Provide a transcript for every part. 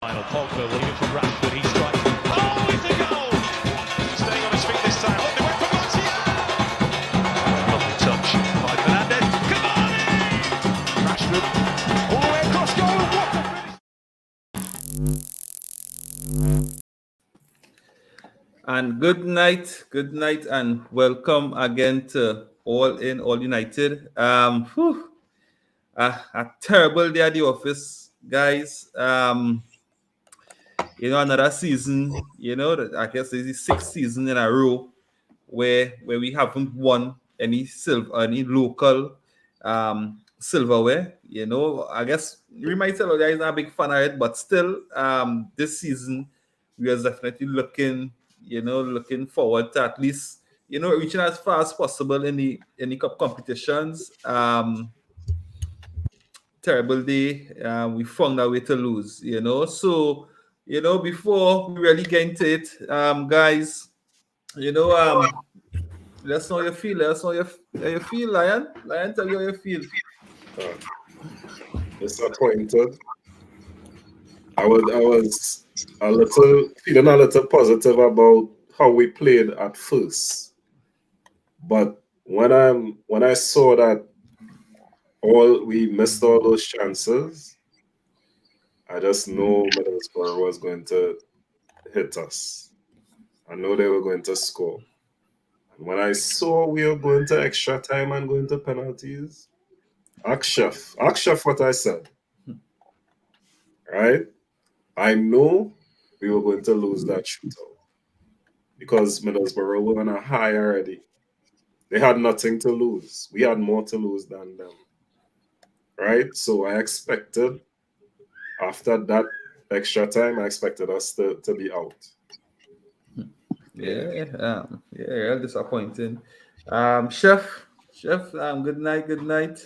Final Pogba will give from Rashford. He strikes. Oh, it's a goal! Staying on his feet this time. Look, they went for Martial. Lovely touch by Fernandez. Cavani! Rashford all the way across goal. What a finish! And good night, and welcome again to All In, All United. A terrible day at the office, guys. Another season. I guess this is the sixth season in a row where we haven't won any local silverware. I guess we might say that guys not a big fan of it, but still, this season we are definitely looking forward to at least reaching as far as possible in the cup competitions. Terrible day. We found our way to lose. So before we really get into it, guys, let us know how you feel. Let us know how you feel, Lion. Lion, tell you how you feel. Disappointed. I was feeling a little positive about how we played at first, but when I saw that we missed all those chances, I just know Middlesbrough was going to hit us. I know they were going to score. And when I saw we were going to extra time and going to penalties, ask Chef what I said. Right? I know we were going to lose that shootout because Middlesbrough were on a high already. They had nothing to lose. We had more to lose than them. Right? So I expected, after that extra time, I expected us to be out. Yeah, real disappointing. Chef, good night.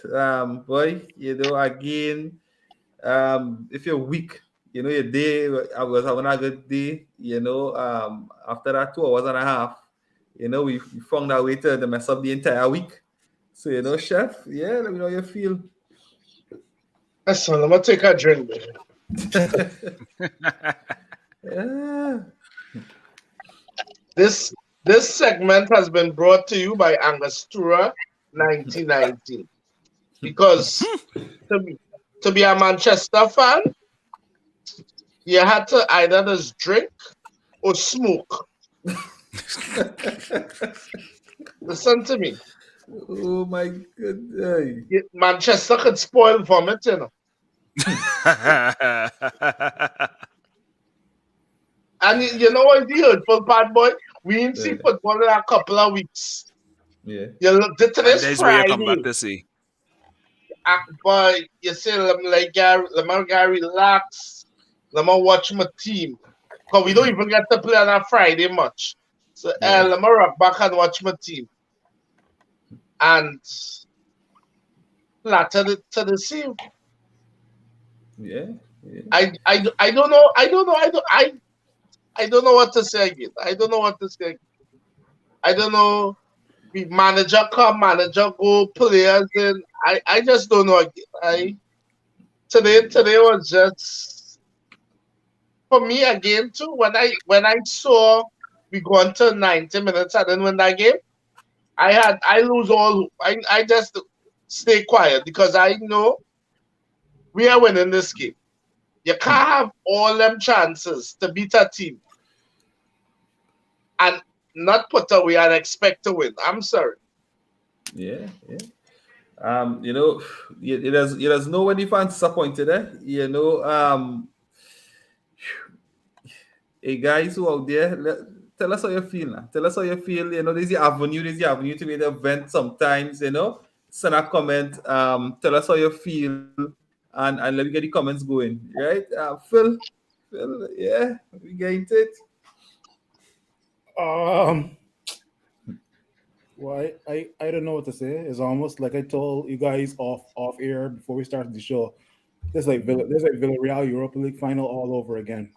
Boy, again, if you're weak, your day, I was having a good day, after that 2 hours and a half, we found our way to mess up the entire week. So, Chef, let me know how you feel. Listen, I'm going to take a drink, Yeah. This segment has been brought to you by Angostura 1919. Because to be a Manchester fan, you had to either just drink or smoke. Listen to me. Oh my goodness. Manchester could spoil vomit, And you know what the hurtful part, boy? We didn't see football in a couple of weeks. Yeah. You look to this Friday. Come back to see. But you say, let me relax. Let me watch my team. Because we don't even get to play on a Friday much. So let me rock back and watch my team. And flat to the scene. Yeah. I don't know. I don't know what to say again. I don't know. We manager come, manager go, players in. I just don't know again. Today was just for me again too. When I saw we go into 90 minutes and then win that game, I lose all. I just stay quiet because I know we are winning this game. You can't have all them chances to beat a team and not put away and expect to win. I'm sorry. Yeah. There's no one fans disappointed, Hey guys who out there, tell us how you feel now. Tell us how you feel. There's the avenue to be the event sometimes, Send a comment, tell us how you feel, and let me get the comments going. Right? Phil, yeah, we get into it. Well, I don't know what to say. It's almost like I told you guys off air before we started the show. There's like Villarreal Europa League final all over again,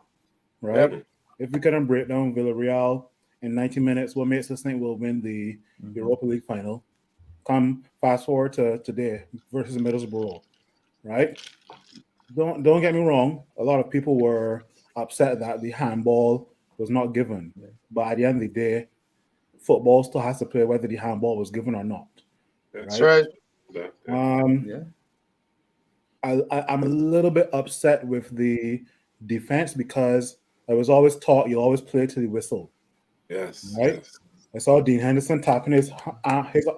right? Yep. If we couldn't break down Villarreal in 90 minutes, what makes us think we'll win the Europa League final? Come fast forward to today versus Middlesbrough, right? don't get me wrong. A lot of people were upset that the handball was not given, but at the end of the day, football still has to play whether the handball was given or not. That's Right? right. Yeah. Yeah. I'm a little bit upset with the defense because I was always taught you always play to the whistle. Yes. Right? Yes. I saw Dean Henderson tapping his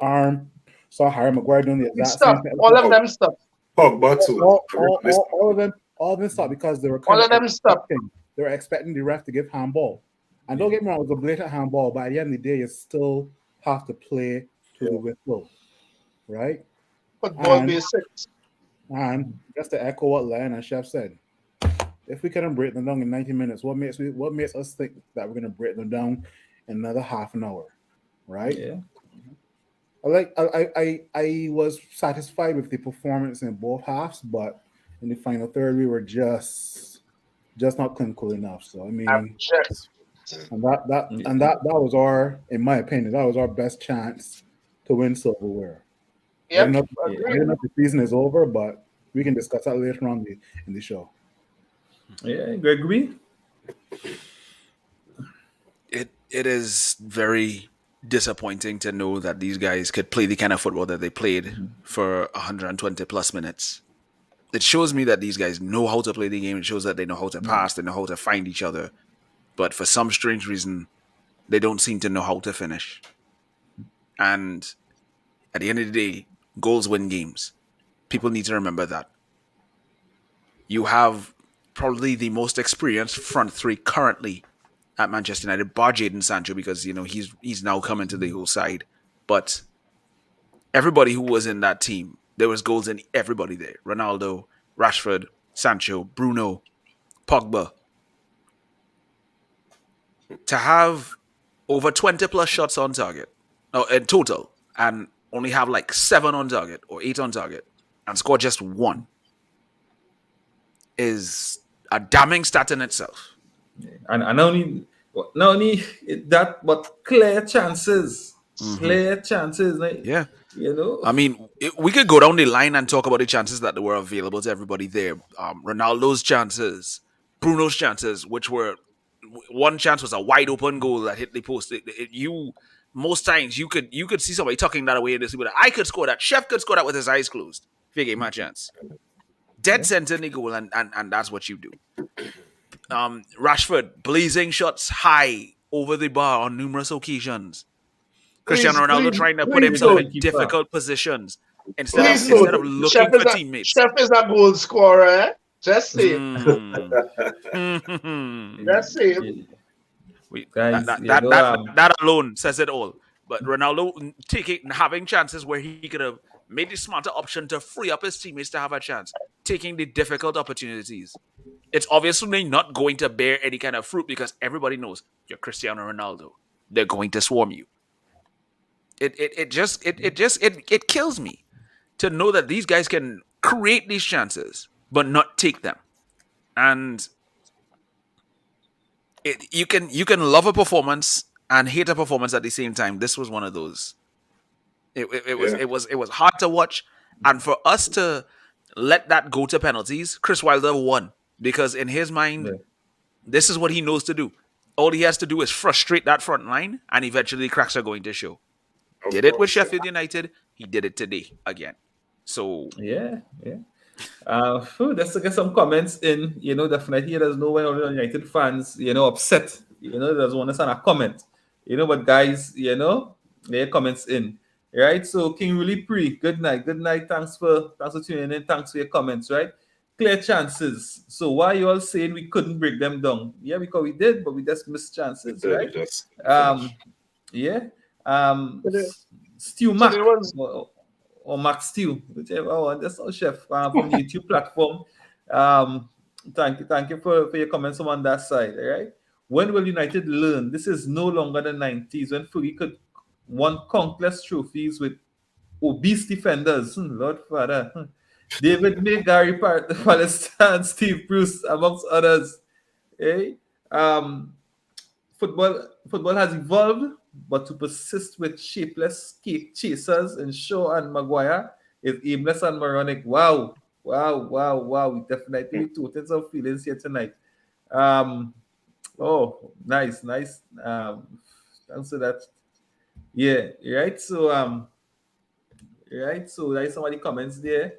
arm. Saw Harry Maguire doing the He exact same stopped. thing. All of them stopped. Pogba too. All of them stopped because they were All kind of of them stopped. expecting the ref to give handball. And don't get me wrong, it was a blatant handball, but at the end of the day, you still have to play to the whistle, right? Football And basics. just to echo what Lion and Chef said, if we can break them down in 90 minutes, what makes us think that we're gonna break them down in another half an hour, right? Yeah. I was satisfied with the performance in both halves, but in the final third we were just not clinical enough. So I mean, Abject. and that was our, in my opinion, that was our best chance to win silverware. I don't Yep. know, I Agreed. don't know if the season is over, but we can discuss that later on in the show. Yeah, Gregory. It is very disappointing to know that these guys could play the kind of football that they played for 120 plus minutes. It shows me that these guys know how to play the game. It shows that they know how to pass, they know how to find each other. But for some strange reason, they don't seem to know how to finish. And at the end of the day, goals win games. People need to remember that. You have probably the most experienced front three currently at Manchester United, bar Jadon Sancho, because he's now coming to the whole side. But everybody who was in that team, there was goals in everybody there. Ronaldo, Rashford, Sancho, Bruno, Pogba. To have over 20 plus shots on target, in total, and only have like 7 on target or 8 on target, and score just 1 is a damning stat in itself. And not only that, but clear chances. Clear chances. Like, Yeah. I mean, we could go down the line and talk about the chances that were available to everybody there. Ronaldo's chances, Bruno's chances, which were, one chance was a wide open goal that hit the post. Most times you could see somebody tucking that away and see, but I could score that. Chef could score that with his eyes closed. If he gave my chance, dead center in the goal, and that's what you do. Rashford blazing shots high over the bar on numerous occasions. Cristiano Ronaldo trying to put himself in difficult positions instead of looking for teammates. Chef is a goal scorer. Eh? Just say Just say Guys, that alone says it all. But Ronaldo having chances where he could have made the smarter option to free up his teammates to have a chance, taking the difficult opportunities. It's obviously not going to bear any kind of fruit because everybody knows you're Cristiano Ronaldo. They're going to swarm you. It kills me to know that these guys can create these chances but not take them. And you can love a performance and hate a performance at the same time. This was one of those. It was hard to watch, and for us to let that go to penalties, Chris Wilder won because in his mind, this is what he knows to do. All he has to do is frustrate that front line, and eventually the cracks are going to show. Did it with Sheffield United. He did it today again. So yeah. Let's get some comments in. Definitely there's no way all the United fans, upset. There's one that's on a comment. But guys, their comments in. Right? So King Willie Pre, good night. Good night. Thanks for tuning in. Thanks for your comments, right? Clear chances. So why you all saying we couldn't break them down? Yeah, because we did, but we just missed chances, right? Stu Mac or Mac Stew, whichever one. That's our chef from the YouTube platform. Thank you for your comments on that side. All right. When will United learn? This is no longer the 90s when Fury could won countless trophies with obese defenders. Lord Father. David May, Gary Palestine, Steve Bruce, amongst others. Okay? Football has evolved, but to persist with shapeless cake chasers in Shaw and Maguire is aimless and moronic. Wow. Wow. We definitely total some feelings here tonight. Oh, nice. Thanks for that. Yeah, right. So there's some of the comments there.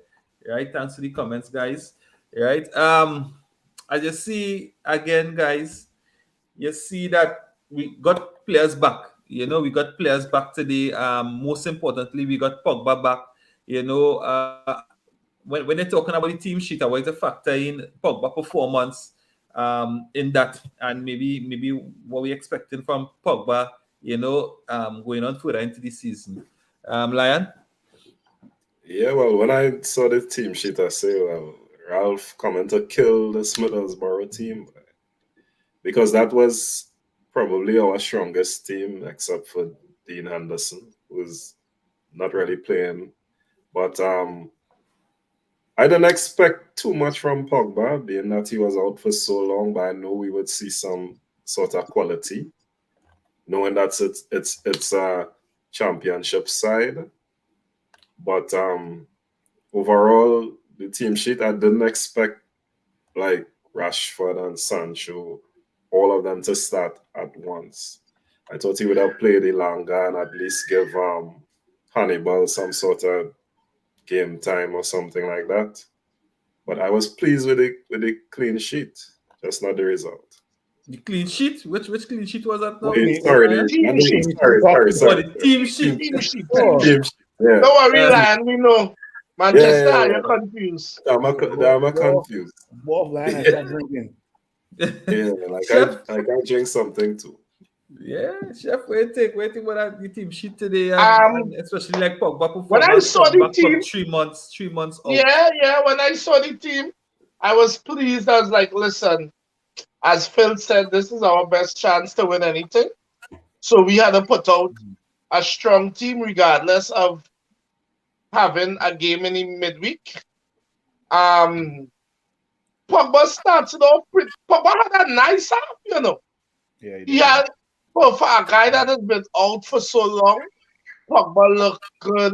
Right, thanks for the comments, guys. Right. I just see again, guys. You see that we got players back. We got players back today. Most importantly, we got Pogba back. When they're talking about the team sheet, I want to factor in Pogba performance in that, and maybe what we're expecting from Pogba. Going on further into the season. Lion. Yeah, well, when I saw the team sheet, I say, well, Ralph coming to kill the Middlesbrough team because that was probably our strongest team, except for Dean Henderson, who's not really playing. But I didn't expect too much from Pogba, being that he was out for so long. But I know we would see some sort of quality, knowing that it's a championship side. But overall, the team sheet, I didn't expect like Rashford and Sancho, all of them to start at once. I thought he would have played Ilanga and at least give Hannibal some sort of game time or something like that. But I was pleased with the clean sheet, just not the result. The clean sheet. Which clean sheet was that now? Wait, sorry, Team sorry, sheet. sorry. The team sheet. Team sheet. Oh. Team sheet. Yeah. Don't worry, Lion. We know. Manchester, Yeah. you're confused. I'm confused. Wolf line and start drinking. Yeah, like Chef. I drink something too. Yeah, Chef, waiting about the team sheet today, and especially like Pogba performance. When I saw the Pogba team- from 3 months out. Yeah. When I saw the team, I was pleased. I was like, listen, as Phil said, this is our best chance to win anything. So we had to put out a strong team regardless of having a game in the midweek. Pogba started off pretty. Pogba had a nice half, Yeah, He had, for a guy that has been out for so long, Pogba looked good.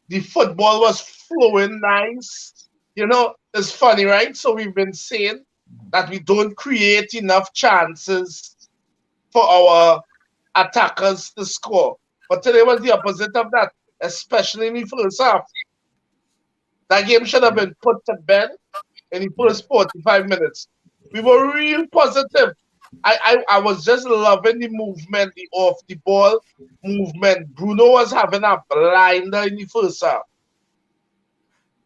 The football was flowing nice. It's funny, right? So we've been saying that we don't create enough chances for our attackers to score. But today was the opposite of that, especially in the first half. That game should have been put to bed in the first 45 minutes. We were real positive. I was just loving the movement, the off the ball movement. Bruno was having a blinder in the first half.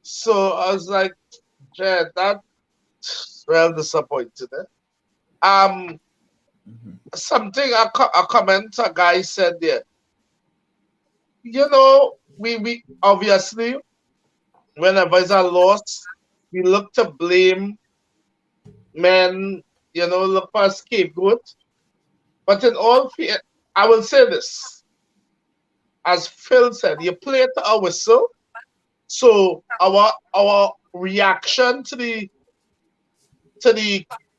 So I was like, yeah, that's well disappointed. Something a comment a guy said there. We obviously, whenever it's a loss, we look to blame men, look for a scapegoat. But in all fair, I will say this. As Phil said, you play to a whistle. So our reaction to the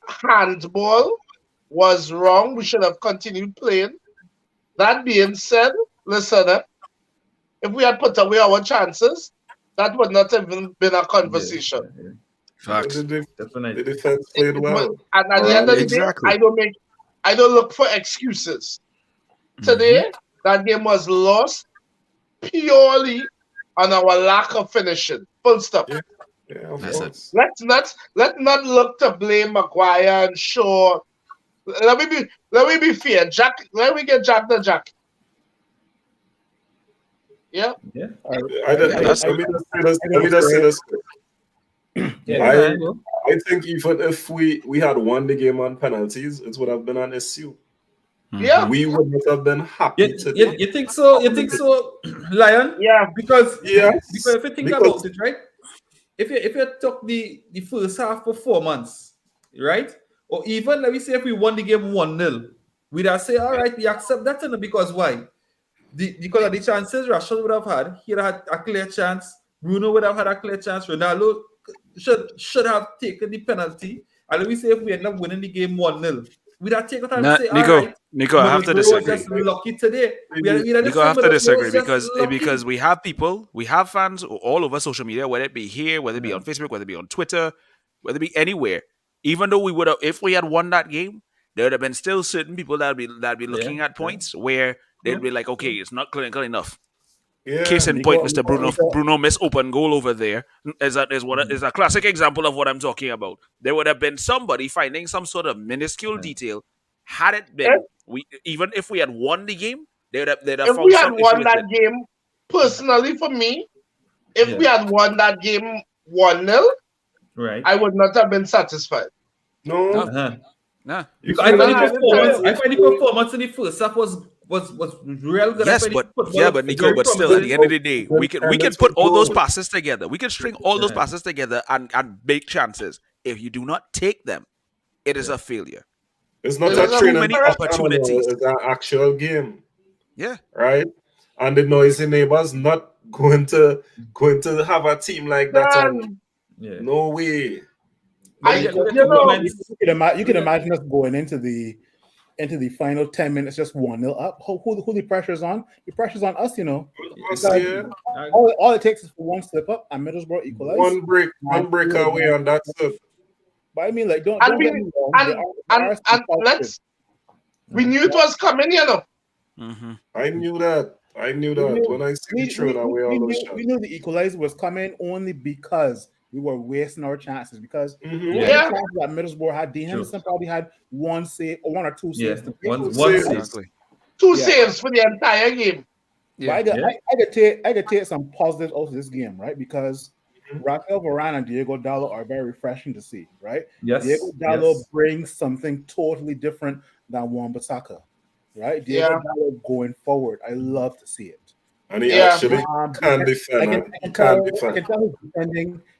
handball was wrong. We should have continued playing. That being said, listen, if we had put away our chances, that would not have been a conversation. Yeah. Facts. The Definitely. defense played well. And at the end of the Exactly. day, I don't look for excuses. Today, that game was lost purely on our lack of finishing. Full stop. Yeah, of That's course. Let's not look to blame Maguire and Shaw. Let me be fair. Jack, let me get Jack the Jack. Yeah. Yeah. Let me just say this. Yeah. I think even if we had won the game on penalties, it would have been an issue. Yeah. We would not have been happy today. You think so? You think so, Lion? Yeah. Because Yes, if you think because- about it, right? If you took the first half performance, right? Or even let me say if we won the game 1-0, we'd have say, all right, we accept that, because why? Because of the chances Rashford would have had, he had a clear chance. Bruno would have had a clear chance. Ronaldo should have taken the penalty. And let me say if we end up winning the game 1-0, we'd have taken time Nah, to say, Nico, all right, Nico, I have to Middlesbrough was disagree. just lucky today. We'd have Nico, said I have to Middlesbrough disagree was just lucky. because we have fans all over social media, whether it be here, whether it be on Facebook, whether it be on Twitter, whether it be anywhere. Even though we would have, if we had won that game, there would have been still certain people that'd be looking at points where they'd be like, okay, it's not clinical enough. Yeah. Case in point, Mr. Nico. Bruno missed open goal over there is a classic example of what I'm talking about. There would have been somebody finding some sort of minuscule detail. Had it been even if we had won the game, they'd have If found we had some issue won with that it. game, personally for me, if we Yeah. had won that game 1-0, Right. I would not have been satisfied. No. Uh-huh. Nah. If I you find had- the performance in the first half was real good. Yes, but Nico, but still, at the end of the day, we can put all those passes together. We can string all those passes together and make chances. If you do not take them, it is a failure. It's not There's a so training many opportunities. It's an actual game, Yeah. right? And the noisy neighbors not going to have a team like that. And Yeah. no way. You can imagine us going into the final 10 minutes just 1-0 up. Who the pressure's on? The pressure's on us, you know. Yeah. All it takes is for one slip up and Middlesbrough equalize. One break away, and that's it. But I mean, like, don't And get we me wrong. and let's we knew it was coming, you know. Mm-hmm. I knew that. When I see the thrown away all those shots. We knew the equalizer was coming only because we were wasting our chances. Because Mhm. the Yeah. chances that Middlesbrough had, Dean Henderson probably had one or two Yeah. saves. One save. save. Exactly. Two Yeah. saves for the entire game. Yeah. But I could take some positives out of this game, right? Because Rafael Varane and Diego Dallo are very refreshing to see, right? Yes. Diego Dallo yes. brings something totally different than Wan-Bissaka, right? Diego Yeah. Dallo going forward, I love to see it. And he Yeah. actually can defend. I can tell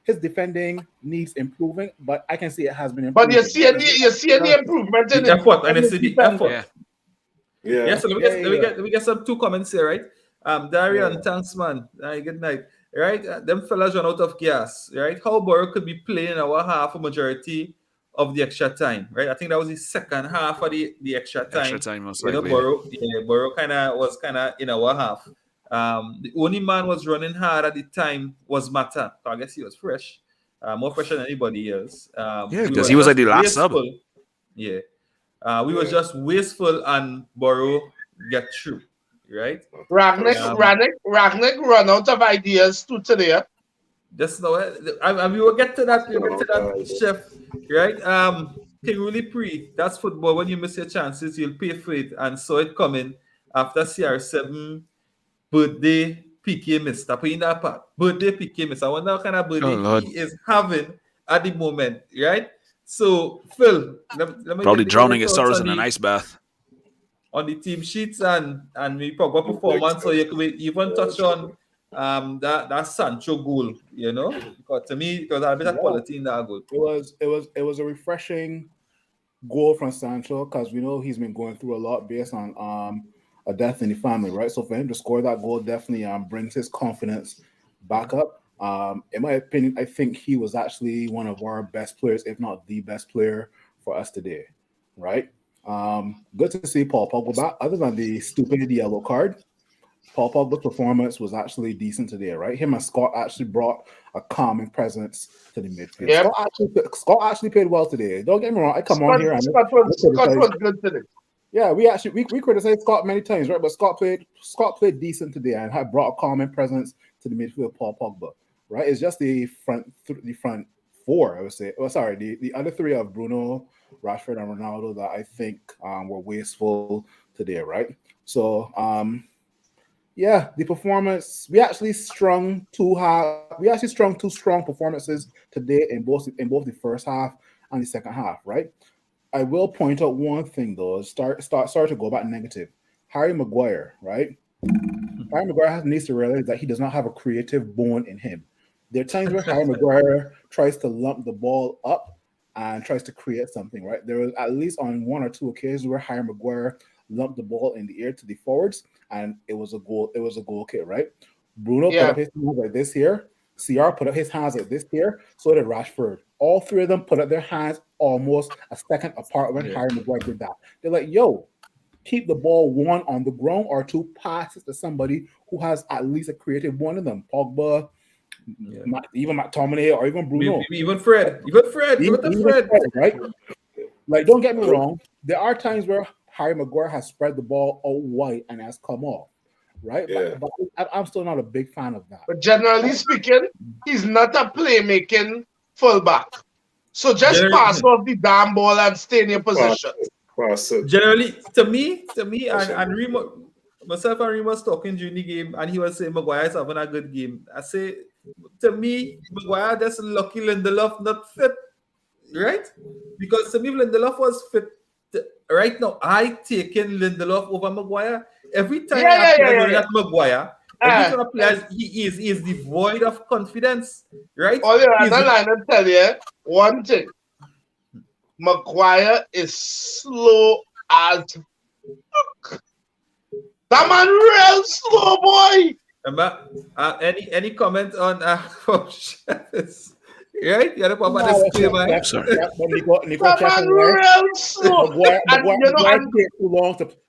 his defending needs improving, but I can see it has been improving. But you see any improvement in The it. effort and it's the effort. Yeah. Yeah. So let me get some two comments here, right? Darian, thanks, man. Good night. Right? Them fellas run out of gas, right? How Borough could be playing our half a majority of the extra time, right? I think that was the second half of the extra time. Extra time, most You know, likely. Borough was kind of in our half. The only man was running hard at the time was Mata. I guess he was fresh, more fresh than anybody else. Because he was like the last sub. Yeah. We was just wasteful and Borough get through, right? Ragnick run out of ideas too today. Just know we will get to that, chef, right? King really pre. That's football. When you miss your chances, you'll pay for it, and saw it coming after CR7 birthday PK miss. That put in that part. Birthday PK miss. I wonder what kind of birthday he is having at the moment, right? So, Phil, let me Probably get drowning your his thoughts sorrows on in an ice bath. on the team sheets and maybe proper performance. So you could even touch on that Sancho goal, you know, because to me it was a bit of quality in that goal. It was a refreshing goal from Sancho because we know he's been going through a lot based on a death in the family, right? So for him to score that goal definitely brings his confidence back up. In my opinion, I think he was actually one of our best players, if not the best player for us today, right? Good to see Paul Pogba back. Other than the stupid yellow card, Paul Pogba's performance was actually decent today, right? Him and Scott actually brought a calming presence to the midfield. Yep. Scott actually played well today. Don't get me wrong. I come on here and Scott was good today. yeah, we criticized Scott many times, right? But Scott played decent today and had brought a calming presence to the midfield of Paul Pogba, right? It's just the front four, I would say. Oh, sorry, the other three of Bruno, Rashford, and Ronaldo that I think were wasteful today, right? So yeah, the performance, we actually strung two strong performances today in both the first half and the second half, right? I will point out one thing though. Start to go back negative. Harry Maguire, right? Harry Maguire needs to realize that he does not have a creative bone in him. There are times where Harry Maguire tries to lump the ball up and tries to create something, right? There was at least on one or two occasions where Harry Maguire lumped the ball in the air to the forwards, and it was a goal. It was a goal kick, right? Bruno put up his hands like this here, CR put up his hands like this here, so did Rashford. All three of them put up their hands almost a second apart when Harry Maguire did that. They're like, yo, keep the ball one on the ground or two passes to somebody who has at least a creative one of them. Pogba, even McTominay or even Bruno. Even Fred. Even Fred, right? Like, don't get me wrong. There are times where Harry Maguire has spread the ball out wide and has come off, right? Yeah. But I'm still not a big fan of that. But generally speaking, he's not a playmaking fullback. So just pass off the damn ball and stay in your position. Generally, to me, and Remo, myself and Remo was talking during the game, and he was saying Maguire is having a good game. I say, to me, Maguire just lucky Lindelof not fit, right? Because to me, Lindelof was fit. Right now, I taken Lindelof over Maguire. Every time I play at Maguire, every time I play, he is devoid of confidence, right? Oh yeah, I'm not to tell you one thing. Maguire is slow as fuck. That man real slow, boy. Any comment on right? You know about this play, man. That man real slow.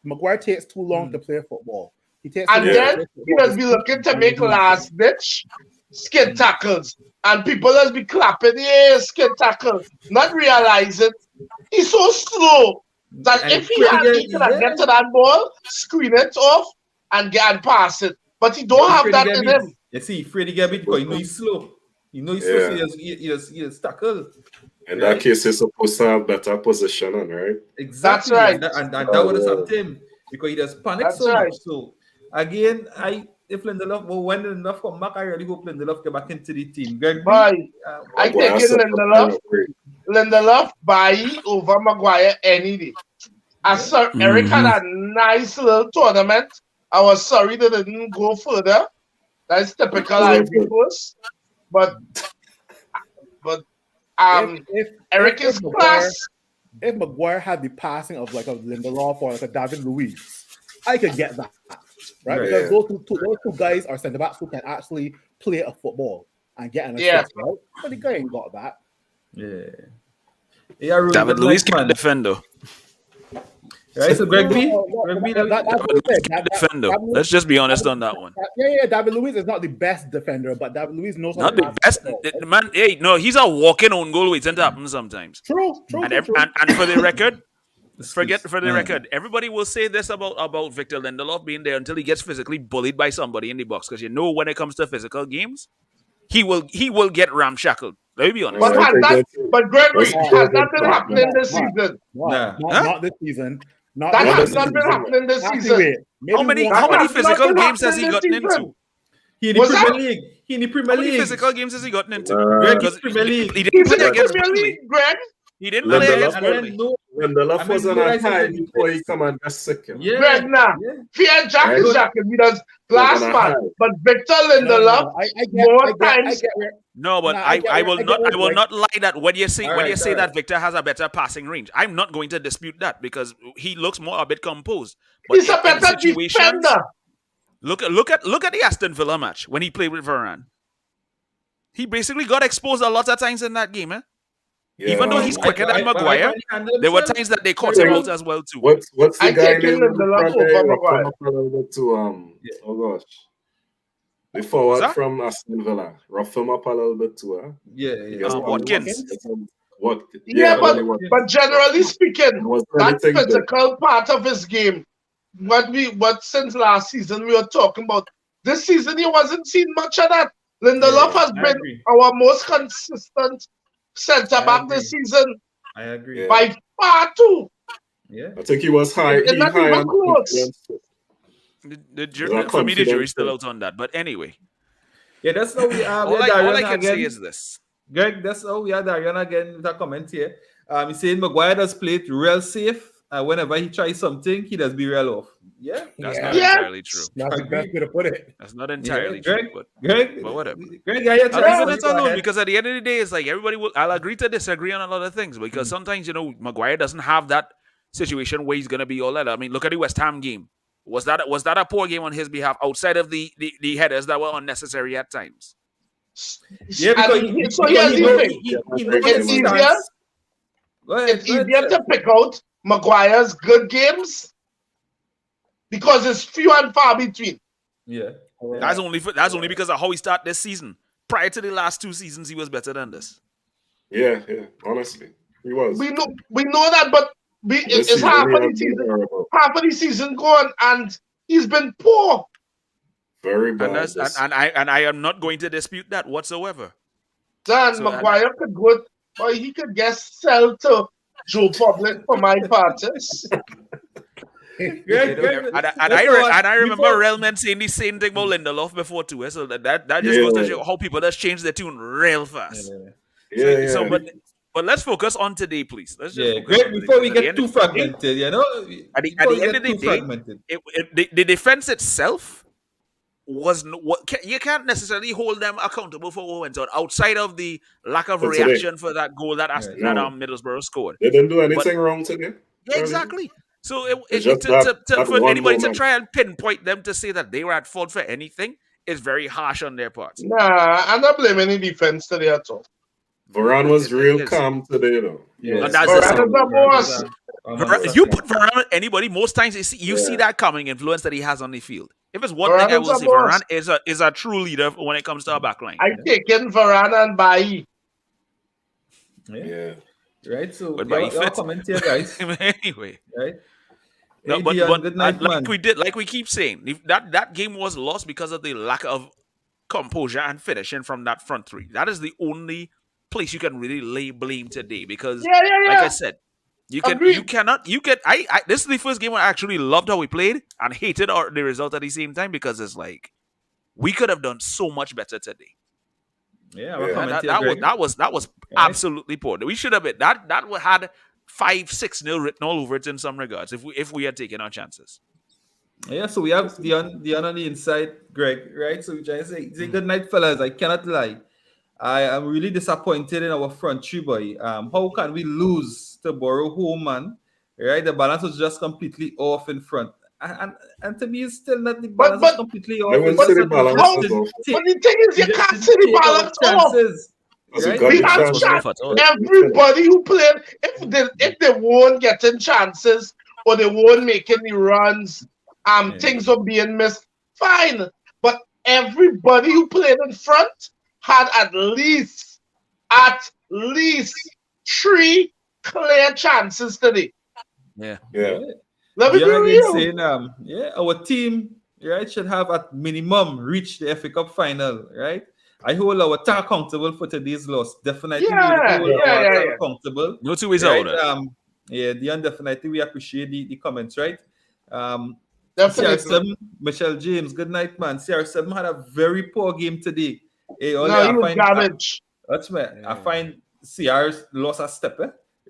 Maguire takes too long to play football. And then he does be looking to make last ditch skid tackles. And people just be clapping, skid tackles, not realizing he's so slow that if he could get to that ball, screen it off, and pass it. But he don't have that in him. You see, Freddie get beat because he's slow. He's slow, so he has tackle. In that case, he's supposed to have better positioning, right? Exactly. That's right. And that would have stopped him because he just panicked so much. So, again, if Lindelof, when Lindelof come back, I really hope Lindelof get back into the team. I take it Lindelof by over Maguire any day. Eric had a nice little tournament. I was sorry they didn't go further. That's typical Ivory Coast. But Eric is class. If Maguire had the passing of like a Lindelof or like a David Luiz, I could get that. Right? Because those two guys are centre backs who can actually play a football and get an assist, right? But the guy ain't got that. David Luiz can defend though. Right, so Greg B. Defender. Let's just be honest on that one. David Luiz is not the best defender, but David Luiz knows how not the best man. Hey, no, he's a walking on goal waiting to happen sometimes. True. And for the record, everybody will say this about Victor Lindelof being there until he gets physically bullied by somebody in the box. Because when it comes to physical games, he will get ramshackled. Let me be honest. But Gregory, has that been happening this season? Not this season. That has not been happening this season. How many physical games has he gotten into? He in the Premier League. How many physical games has he gotten into? Premier League. He didn't play against Burnley, Greg. He didn't play against Burnley. Lindelof was on a high before he come and got sick. Greg, Fear Jack is he does last man. But Victor Lindelof, more times. No, but I will not lie that when you say that Victor has a better passing range, I'm not going to dispute that because he looks a bit composed. But he's a better defender. Look at the Aston Villa match when he played with Varane. He basically got exposed a lot of times in that game, Yeah. Even though he's quicker than Maguire, there were times that they caught him out as well too. What's the guy name? Oh gosh. The forward from Aston Villa. Rough him up a little bit too. Watkins. But generally speaking, that physical part of his game, what since last season we were talking about. This season he wasn't seen much of that. Lindelof has been our most consistent centre back this season. I agree. By far too. Yeah. I think he was high. It's not even close. For me, the jury's still out on that. But anyway. Yeah, that's how we are. All I can say is this. Greg, that's how we are. Darian again with a comment here. He's saying Maguire does play it real safe. Whenever he tries something, he does be real off. Yeah, that's not entirely true. That's the best way to put it. That's not entirely true. But whatever. Greg, I'll leave it alone because at the end of the day, it's like I'll agree to disagree on a lot of things because sometimes Maguire doesn't have that situation where he's gonna be all that. I mean, look at the West Ham game. Was that a poor game on his behalf outside of the headers that were unnecessary at times? Yeah, because So here's the thing. he knows It's his easier. stance. Go ahead, It's easier to pick out Maguire's good games because it's few and far between. Yeah. That's only because of how he started this season. Prior to the last 2 seasons, he was better than this. Yeah. Honestly, he was. We know that, but it's season, half he of the has been season. horrible. Half of the season gone, and he's been poor. Very And bad. that's, and I am not going to dispute that whatsoever. Then So, Maguire could go, or he could get sell to Joe Public for my parties. I remember real men saying the same thing about Lindelof before too. So that just goes to show how people just change their tune real fast. Yeah. So, but let's focus on today, please. Let's just focus great. on today, Before we because at get the too end of the day- fragmented, you know. At the Before we end get of the too day, fragmented. the defense itself was you can't necessarily hold them accountable for what went on outside of the lack of For today. reaction for that goal that No. Middlesbrough scored. They didn't do anything wrong today. Yeah, exactly. So It's just that for one anybody to moment. try and pinpoint them to say that they were at fault for anything is very harsh on their part. Nah, I'm not blaming any defense today at all. Varane was It real is. calm today, though. Yeah. And that's Varane is the boss. If you put Varane on anybody, most times you see that calming influence that he has on the field. If it's one thing I Varane's will a say, boss. Varane is a true leader when it comes to our backline. I taken Varane and Bailly. Yeah. Right. So But y'all fit. comment here, guys. Anyway. Right. No, Hey, but Dion, good night, like man. like we keep saying, that game was lost because of the lack of composure and finishing from that front three. That is the only place you can really lay blame today, because Yeah. like I said, this is the first game where I actually loved how we played and hated the result at the same time, because it's like we could have done so much better today. Yeah, And that was absolutely poor. We should have been that had 5-6-0 written all over it in some regards if we had taken our chances. Yeah, so we have Dion on the inside, Greg, right? So we try to say good night, fellas. I cannot lie. I am really disappointed in our front three, boy. How can we lose to Borough home, man? Right? The balance was just completely off in front. And to me, it's still not the balance is completely off. I wouldn't say the balance was off. But the thing is, you can't see the balance off. Right? We had chance. Everybody who played, if they weren't getting chances or they weren't making the runs, things were being missed, fine. But everybody who played in front had at least 3 clear chances today. Yeah. Let me be real. Saying, our team, right, should have at minimum reached the FA Cup final, right? I hold our team accountable for today's loss. Definitely, accountable. No two ways right? out. Dion, definitely, we appreciate the comments, right? Definitely. CR7, Michelle James, good night, man. CR7 had a very poor game today. He was garbage. I find CR's lost a step,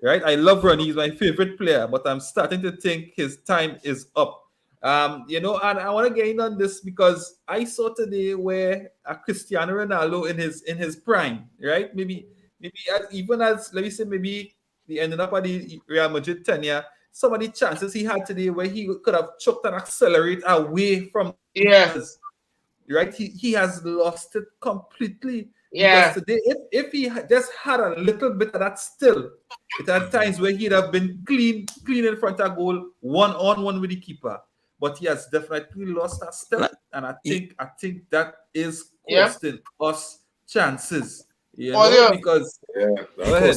right? I love Ronnie, he's my favorite player, but I'm starting to think his time is up. And I want to get in on this because I saw today where a Cristiano Ronaldo in his prime, right? Maybe let me say maybe he ended up at the Real Madrid tenure. Some of the chances he had today where he could have chucked and accelerate away from others, right? He has lost it completely. Yeah. Because today, if he just had a little bit of that still, it had times where he'd have been clean in front of goal, 1-on-1 with the keeper. But he has definitely lost that step, and I think that is costing us chances. Because go ahead.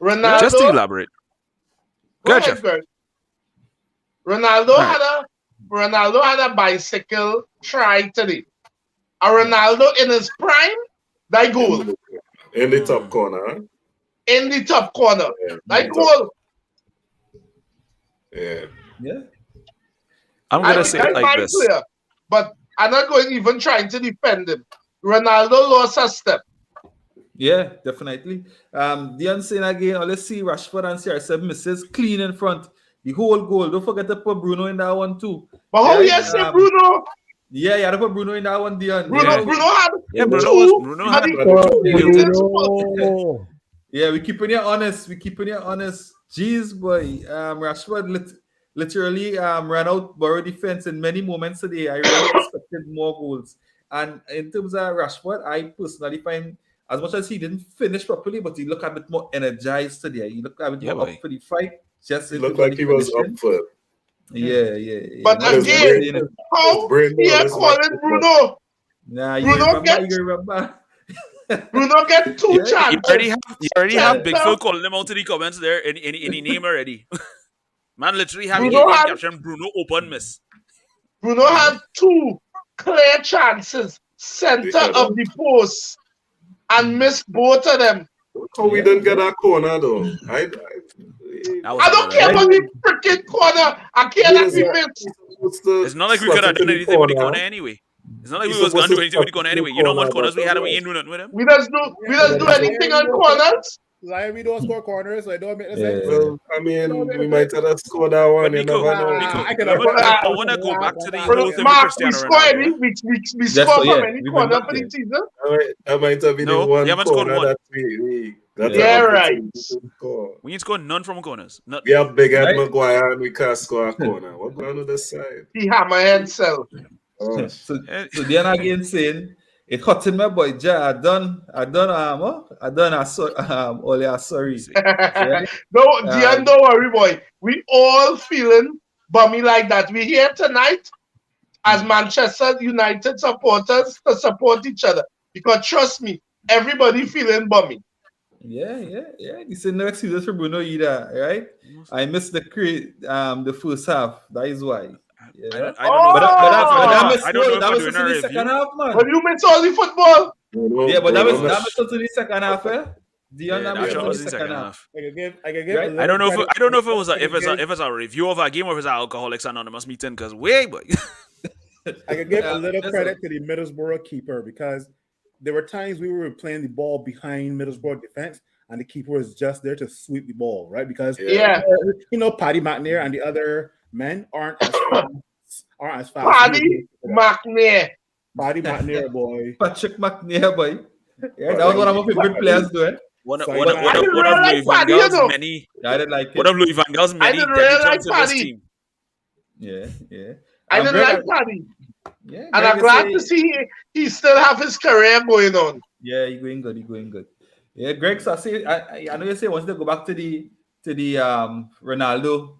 Ronaldo, just to elaborate. Go ahead, Greg. Ronaldo had a bicycle try today. A Ronaldo in his prime, that goal. In the top corner. Huh? In the top corner. That goal. Yeah. I'm going to say it like this. Player, but I'm not going even trying to defend him. Ronaldo lost a step. Yeah, definitely. Dion saying again, let's see Rashford and CR7 misses clean in front. The whole goal. Don't forget to put Bruno in that one too. But how you say Bruno? Yeah, you had to put Bruno in that one, Dion. Bruno had Bruno had Yeah, we keeping you honest. Jeez, boy. Rashford literally ran out Borough defense in many moments today. I really expected more goals. And in terms of Rashford, I personally find as much as he didn't finish properly, but he looked a bit more energized today. He looked a bit Yeah, more boy. up for the fight. Just He in looked terms of like the he was up finishing. for it. Yeah, yeah, yeah. But Man, His yeah, again, brain, his how brain he all are is calling messed up. Bruno? Nah, you Bruno remember? gets You remember? Bruno get two Yeah, chances. You already have Big Center. Phil calling him out in the comments there. Any name already? Man, literally had the Bruno game had- caption Bruno open miss. Bruno had two clear chances, center Yeah, of the post, and missed both of them. How we Yeah, didn't get yeah. that corner though? That was I don't another care level. about the freaking corner. I care that we missed. It's not like we could have done anything with the corner anyway. It's not like we was gonna do anything with the corner anyway. You know how much corners we had and we ain't do nothing with them. We just do anything on corners. Like we don't score corners, so it don't make sense. Yeah. Well, I mean, we might have scored that one. But You never know. Nico, I can I want to go back to the whole thing with Mark, we Cristiano score Ronaldo. any, we Yes, score so yeah, from any we've been corner back for the there. season. That might have been No, the one we haven't scored corner one. that we got Yeah, an right. opportunity to score. We ain't scored none from corners. Not, We have Big Ed Right. Maguire and we can't score a corner. What going on the side? He hammer himself. Oh, So then again saying it hurt in my boy Ja. I done Ole sorry. Yeah. Dion, don't worry, boy. We all feeling bummy like that. We here tonight as Manchester United supporters to support each other. Because trust me, everybody feeling bummy. Yeah. This is no excuse for Bruno either, right? I missed the first half. That is why. Yeah. I don't know. I If we're that was doing the a second review. half, man. But you miss all the football. Yeah, but that was Bruno- the second half, eh? Dion, Yeah, that that was was the second half. I can give Right? a little I don't know if it was credit- if it's a review of a game or if it's an Alcoholics Anonymous meeting. Because wait, boy. I can give a Yeah, little that's credit to the Middlesbrough keeper because there were times we were playing the ball behind Middlesbrough defense and the keeper was just there to sweep the ball, right? Because Yeah. Paddy McNair and the other men aren't as fast. Paddy McNair. Paddy McNair, boy. Patrick McNair, boy. Yeah, that was one of my favorite players, though. One of So Louis I didn't really like Van Paddy, Gaal's you know. many I didn't like one it. of Louis Van Gaal's many didn't really debutants like in this Paddy. team. Yeah. I didn't Greg, like Paddy. Yeah, And Greg I'm is glad saying- to see he still have his career going on. Yeah, he's going good. Yeah, Greg, so I know you say wants to go back to the Ronaldo,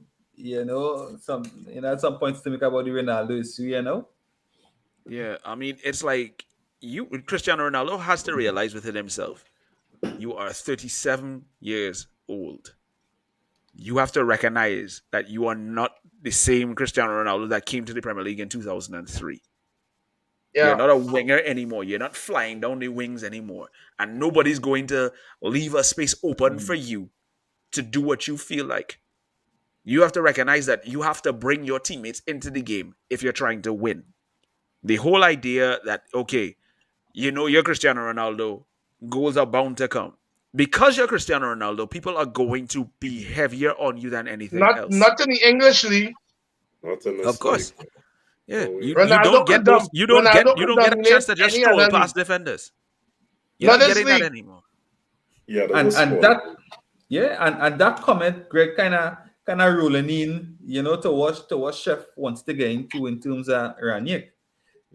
some points to make about the Ronaldo issue, Yeah, I mean, it's like Cristiano Ronaldo has to realize within himself, you are 37 years old. You have to recognize that you are not the same Cristiano Ronaldo that came to the Premier League in 2003. Yeah. You're not a winger anymore. You're not flying down the wings anymore. And nobody's going to leave a space open for you to do what you feel like. You have to recognize that you have to bring your teammates into the game if you're trying to win. The whole idea that, okay, you're Cristiano Ronaldo, goals are bound to come. Because you're Cristiano Ronaldo, people are going to be heavier on you than anything else. Not in the English league. Not in this Of course. league. Yeah, No, you Ronaldo don't get could those. dom- You don't Ronaldo get a could chance to just dominate stroll any past other defenders. You're Not not this getting that league. anymore. Yeah, and was and fun. that and that comment, Greg, kind of rolling in, to what Chef wants to get into in terms of Ranić,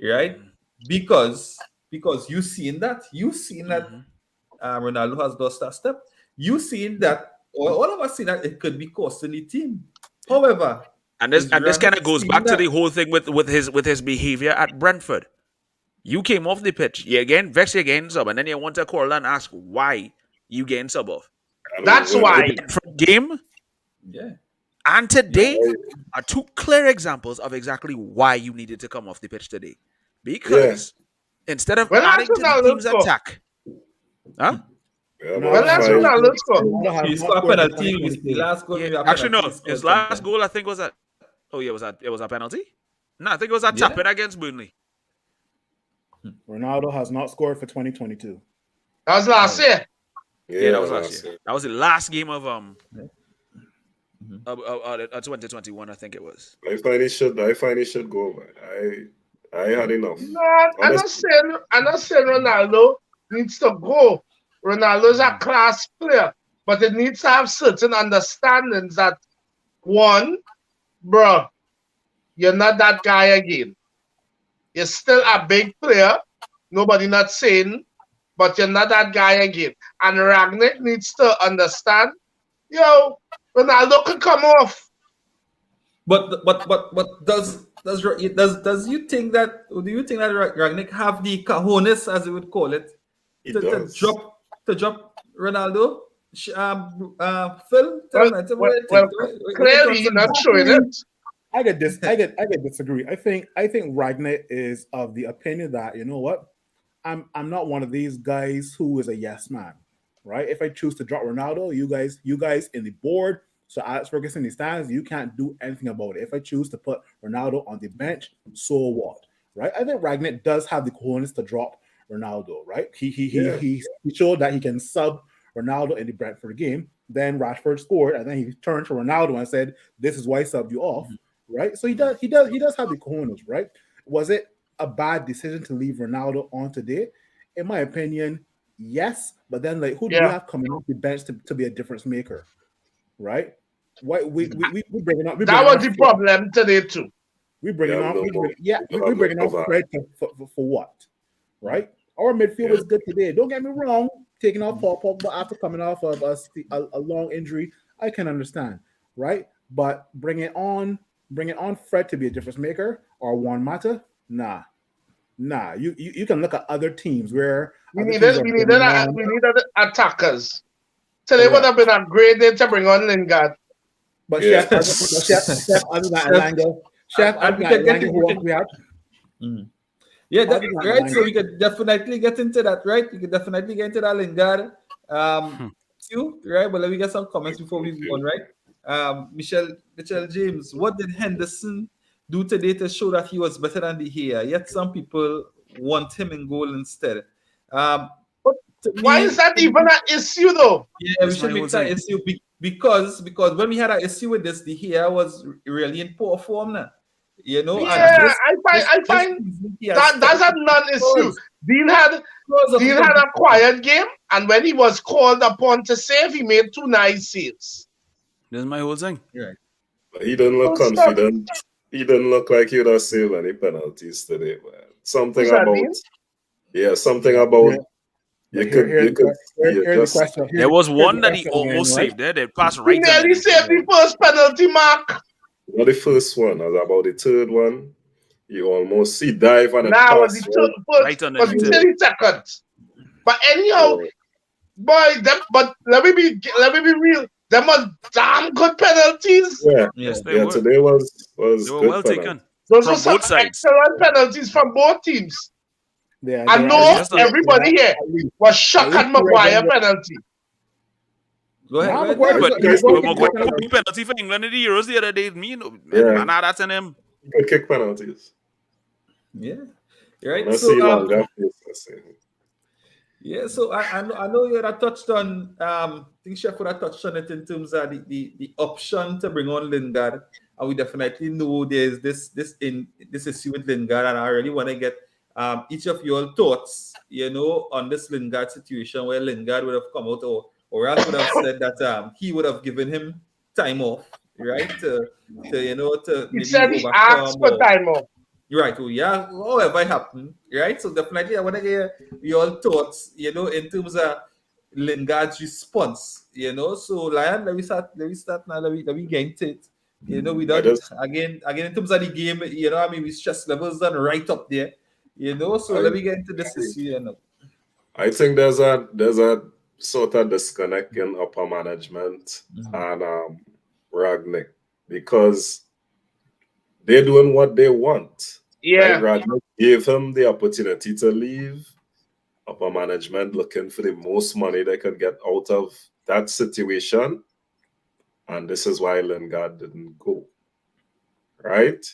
right? Because you seen that Ronaldo has lost that step. You seen that, or all of us seen that it could be costing the team. However, And this Ranić kind of goes seen back to that? the whole thing with his behavior at Brentford. You came off the pitch, you getting sub, and then you want to call and ask why you getting sub off. That's why. Brentford game Yeah. and today Yeah. are two clear examples of exactly why you needed to come off the pitch today. Because instead of Well, adding to that's the what team's I look for. attack, huh? Yeah, No, Well, that's fine. Ronaldo score. He scored a penalty. The last goal. Yeah, actually, no. His last goal, I think, was at. Oh, yeah, it was a penalty. No, I think it was a Yeah. tap in against Burnley. Ronaldo has not scored for 2022. That was last year. Yeah, that was last year. That was the last game of 2021, I think it was. I find he should go. I had enough. No, I'm not saying Ronaldo needs to go. Ronaldo's a class player, but it needs to have certain understandings that one, bro, you're not that guy again. You're still a big player. Nobody not saying, but you're not that guy again. And Ragnick needs to understand, Ronaldo can come off. But does you think that, do you think that Ragnick have the cojones, as we would call it, He to does. drop Ronaldo? Phil, tell me, Well, what your clearly thoughts he's on not that? showing it. I get disagree. I think Ragnar is of the opinion that, you know what, I'm not one of these guys who is a yes man, right? If I choose to drop Ronaldo, you guys in the board, so Alex Ferguson in the stands, you can't do anything about it. If I choose to put Ronaldo on the bench, so what, right? I think Ragnar does have the cojones to drop Ronaldo, right? He showed that he can sub Ronaldo in the Brentford game. Then Rashford scored, and then he turned to Ronaldo and said, "This is why I subbed you off." Right? So he does have the cojones, right? Was it a bad decision to leave Ronaldo on today? In my opinion, yes. But then, like, who do you have coming off the bench to be a difference maker, right? Why we bringing up? That was the problem today too. We're bringing on Fred for what, right? Our midfield was good today. Don't get me wrong. Taking off Paul Pogba after coming off of a long injury, I can understand, right? But bringing on Fred to be a difference maker or Juan Mata, nah. You can look at other teams where we needed attackers. So they Correct. would have been upgraded to bring on Lingard. But Yeah. Chef, other than Elanga, who else we have? Yeah, right. So we could definitely get into that, right? We could definitely get into that Lingard. You right? But let me get some comments before we move on, right? Michelle James, what did Henderson do today to show that he was better than De Gea? Yet some people want him in goal instead. Why is that even an issue, though? Yeah, we should make that issue because when we had an issue with this, De Gea was really in poor form now. You know, yeah, I find that's a non-issue. Dean had a quiet game, and when he was called upon to save, he made 2 nice saves. This is my whole thing. Right. He didn't look confident. He didn't look like he would have saved any penalties today, man. Something about There was one that he almost saved there. They passed right. He nearly saved the first penalty mark. Not the first one, it was about the third one. You almost see dive and now pass right on the second. But anyhow, but let me be real. Them are damn good penalties. Yeah, today was they were good well taken. Those from were some both sides. excellent penalties from both teams. Yeah, I know everybody here was shocked at Maguire penalty. Go ahead. But Maguire penalty for England in the Euros the other day. Man, that's in him. You could kick penalties. Yeah. Right. So I know you had touched on I think Chef would have touched on it in terms of the option to bring on Lingard. And we definitely know there's this issue with Lingard, and I really want to get each of your thoughts, on this Lingard situation where Lingard would have come out or Ralph would have said that he would have given him time off, right? To he said he asked for time off. Right. Oh, yeah. However it happened, right? So definitely I want to hear your thoughts, in terms of Lingard's response, So Lion, let me start now. Let me get into it. We don't again in terms of the game, we stress levels done right up there, So let me get into this issue, I think there's a sort of disconnect in upper management and Ragnick, because they're doing what they want. Yeah. Ragnick gave him the opportunity to leave. Upper management looking for the most money they could get out of that situation. And this is why Lingard didn't go. Right?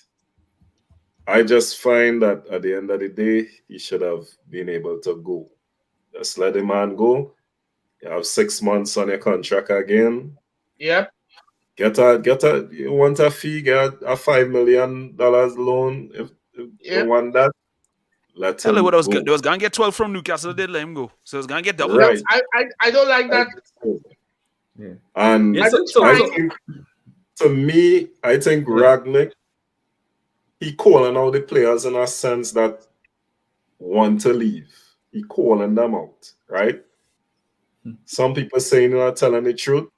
I just find that at the end of the day, he should have been able to go. Just let the man go. You have 6 months on your contract again. Yep. You want a fee, get a $5 million loan. If you want that, let him go. They was going to get 12 from Newcastle, they let him go. So it was going to get double. Right. I don't like that. Yeah. And to me, I think Ragnick he calling out the players in a sense that want to leave. He calling them out, right? Some people saying you're not telling the truth.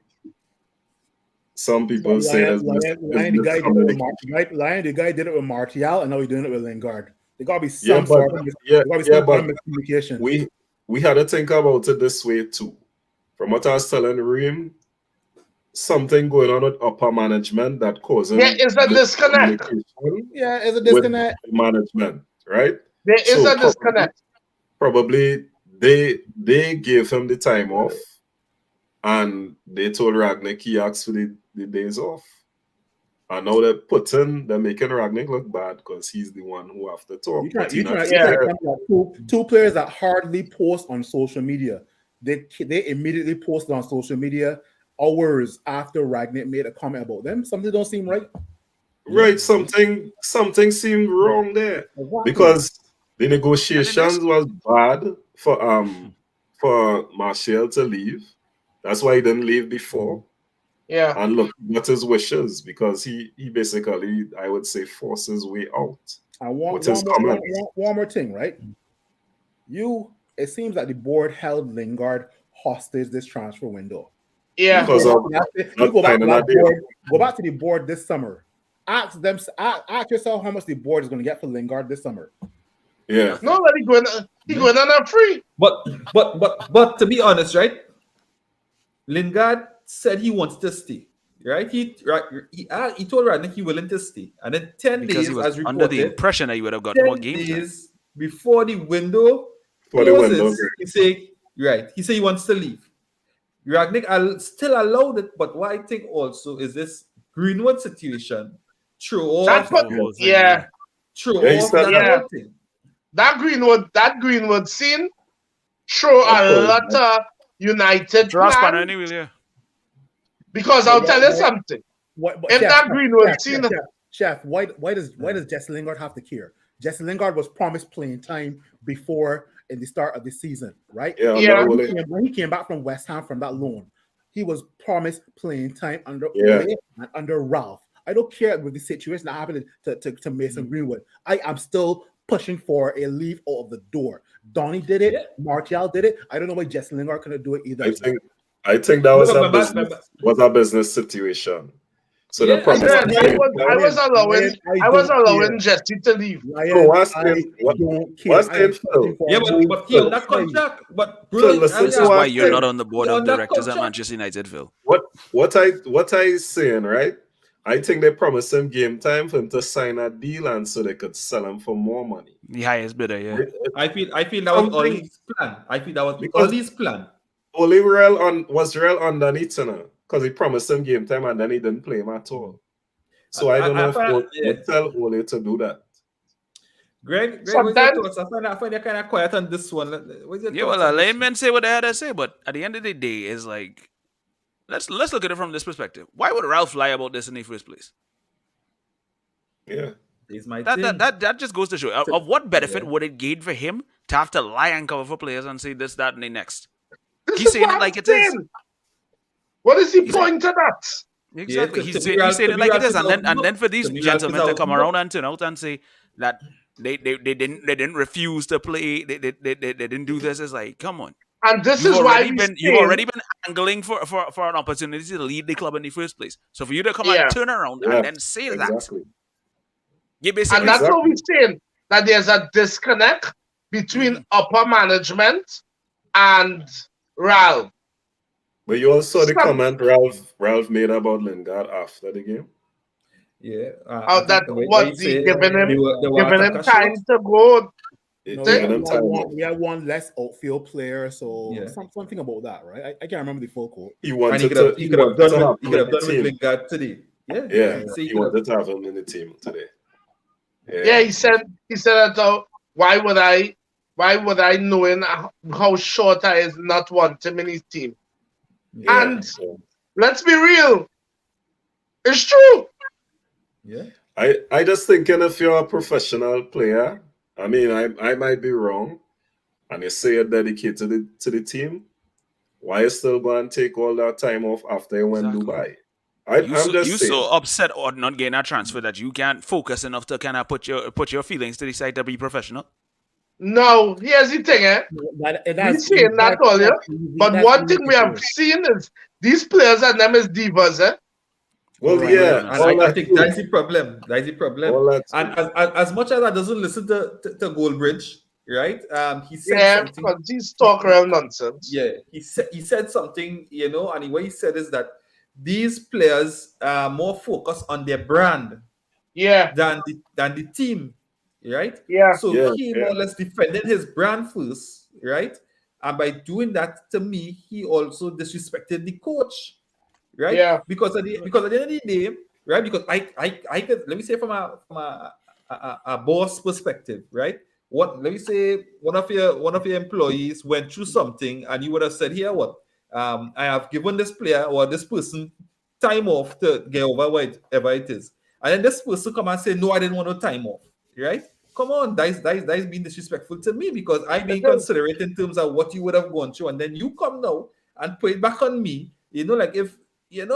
Some people say Lion, the guy did it with Lion, the guy did it with Martial, and now he's doing it with Lingard. There gotta be some sort of miscommunication. We had to think about it this way too. From what I was telling Reem, something going on with upper management that causing it's a disconnect. Yeah, it's a disconnect. With management, right? There is a disconnect. Probably they gave him the time off, and they told Ragnick he asked for the days off. And now they're making Ragnick look bad because he's the one who have to talk. Two players that hardly post on social media. They immediately posted on social media hours after Ragnick made a comment about them. Something don't seem right. Right, something seemed wrong there. Exactly. Because the negotiations was bad for Martial to leave. That's why he didn't leave before. Yeah. And look, what his wishes, because he basically, I would say, forced his way out. I want one more thing, right? It seems like the board held Lingard hostage this transfer window. Yeah. Because go back to the board this summer. Ask yourself how much the board is going to get for Lingard this summer. Yeah. No, he going on a free. But to be honest, right? Lingard said he wants to stay. Right? He told Ragnick he willing to stay. And then 10 days, he was as reported, under the impression that he would have got more games. 10 days before the window closes, he said he wants to leave. Ragnick still allowed it, but what I think also is this Greenwood situation. That Greenwood scene throw a lot of United plans. Because I'll tell you something. Chef, why does Jesse Lingard have to care? Jesse Lingard was promised playing time before in the start of the season, right? Yeah. When he came back from West Ham from that loan, he was promised playing time under Ole and under Ralph. I don't care with the situation that happened to Mason Greenwood. I am still pushing for a leave out of the door. Donny did it. Martial did it. I don't know why Jesse Lingard couldn't do it either. I think that was a business situation. So I was allowing Jesse to leave. What's in Phil? Yeah, but he on that contract. But Phil, this is why you're not on the board of directors at Manchester United, Phil. What I saying, right? I think they promised him game time for him to sign a deal, and so they could sell him for more money. The highest bidder, yeah. I feel that was Ollie's plan. I feel that was Ollie's plan. Ole was real underneath, because he promised him game time and then he didn't play him at all. So I don't know if we'll tell Ole to do that. Greg, what's your thoughts? I find you're kind of quiet on this one. Laymen say what they had to say, but at the end of the day, it's like, let's look at it from this perspective. Why would Ralph lie about this in the first place? Yeah. That just goes to show. Of what benefit would it gain for him to have to lie and cover for players and say this, that, and the next? He's saying it like it is. What is he pointing to that? Exactly. He's saying it like it is, and then for these gentlemen to come around and turn out and say that they didn't refuse to play, they didn't do this, is like, come on. And this is why you've already been angling for an opportunity to lead the club in the first place. So for you to come and turn around and then say that, you basically, and that's what we're saying, that there's a disconnect between upper management and Ralph. But you also saw the comment Ralph made about Lingard after the game. Yeah. Giving him time to go. We had one less outfield player, so something about that, right? I can't remember the full quote. He could have done with Lingard today. Yeah. He wanted to have him in the team today. Yeah, he said that. Why would I, knowing how short I is, not want him in his team? Yeah, and let's be real, it's true. Yeah, I just thinking if you're a professional player, I mean, I might be wrong, and you say you're dedicated to the team, why you still go and take all that time off after you went Dubai? I'm just you saying. so upset or not getting a transfer that you can't focus enough to kind of put your feelings to the side to be professional. No, here's the thing, eh? We saying that earlier, but one thing we have seen is these players and them is divas, eh? Well, Right, yeah, right, And all I that think too. that's the problem. That's the problem. All that And too. as much as I doesn't listen to Goldbridge, right? He said Yeah, something. because he's talk around nonsense. Yeah, he said something, and what he said is that these players are more focused on their brand Yeah, than the team, right? yeah. So Yeah, he yeah. more or less defended his brand first, right? And by doing that, to me, he also disrespected the coach, right? Yeah. Because at the end of the day, right? Because I could, let me say from a boss perspective, right? What, let me say one of your employees went through something and you would have said, here what, I have given this player or this person time off to get over whatever it is, and then this person come and say, no, I didn't want no time off, right? Come on, that's being disrespectful to me, because I'm being considerate in terms of what you would have gone through, and then you come now and put it back on me, like, if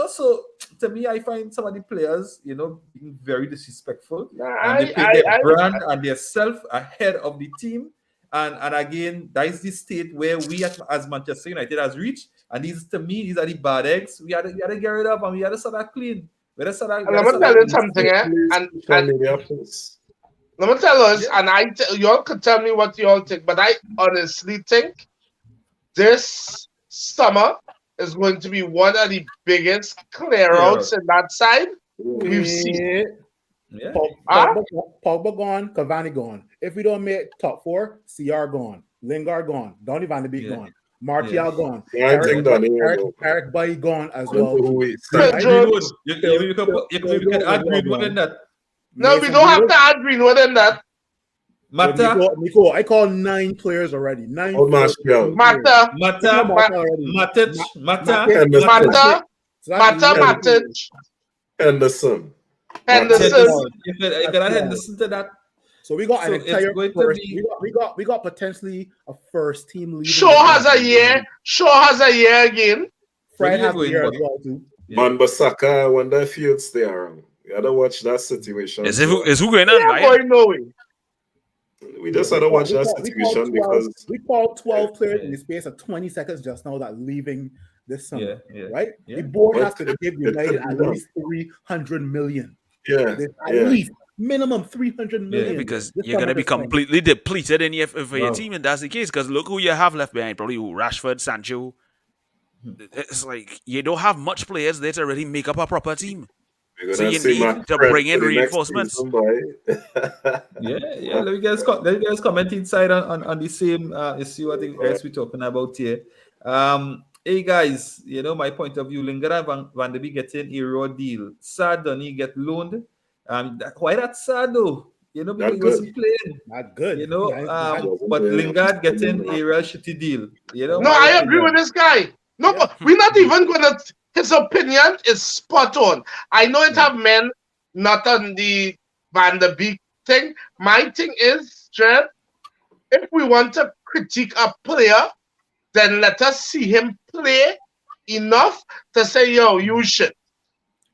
so to me, I find some of the players, being very disrespectful, and they put their brand and their self ahead of the team. And again, that is the state where we as Manchester United has reached. And these are the bad eggs. We had to get rid of, and we had to start clean. And let me tell you something, eh? And let me tell us, and y'all could tell me what y'all think, but I honestly think this summer is going to be one of the biggest clear-outs in that side we've seen. Yeah. Pogba gone, Cavani gone. If we don't make top 4, CR gone, Lingard gone, Donny van de Beek gone, Martial gone, Eric Bailly gone as well. You can add Greenwood in that. No, we don't have to add Greenwood in that. Nico, I call 9 players already. 9 players. Mata, Henderson. If I Henderson to that. So we got an entire first. We got potentially a first team leader. Shaw has a year again. Fred has a year as well too. Man, Basaka, I wonder if he'll stay around. You gotta watch that situation. Is who going on? Yeah, boy, no way. We just had to watch that situation because we called 12 players in the space of 20 seconds just now that leaving this summer, right? The board has to give United at least 300 million. Yeah, at least minimum 300 million. Yeah, because you're gonna be completely depleted in your team, and that's the case. Because look who you have left behind. Probably Rashford, Sancho. It's like you don't have much players there to really make up a proper team. So you need to bring in reinforcements. Yeah. Let me guys comment inside on the same issue. I think guys we're talking about here. Hey guys, my point of view. Lingard and Van de Beek getting a raw deal. Sad Donny get loaned. Why that sad though? Because he wasn't playing. Not good. But Lingard getting a real shitty deal. No, I agree with this guy. No, but we're not even gonna. His opinion is spot on. I know it have men not on the Van de Beek thing. My thing is, Jared, if we want to critique a player, then let us see him play enough to say, yo, you should.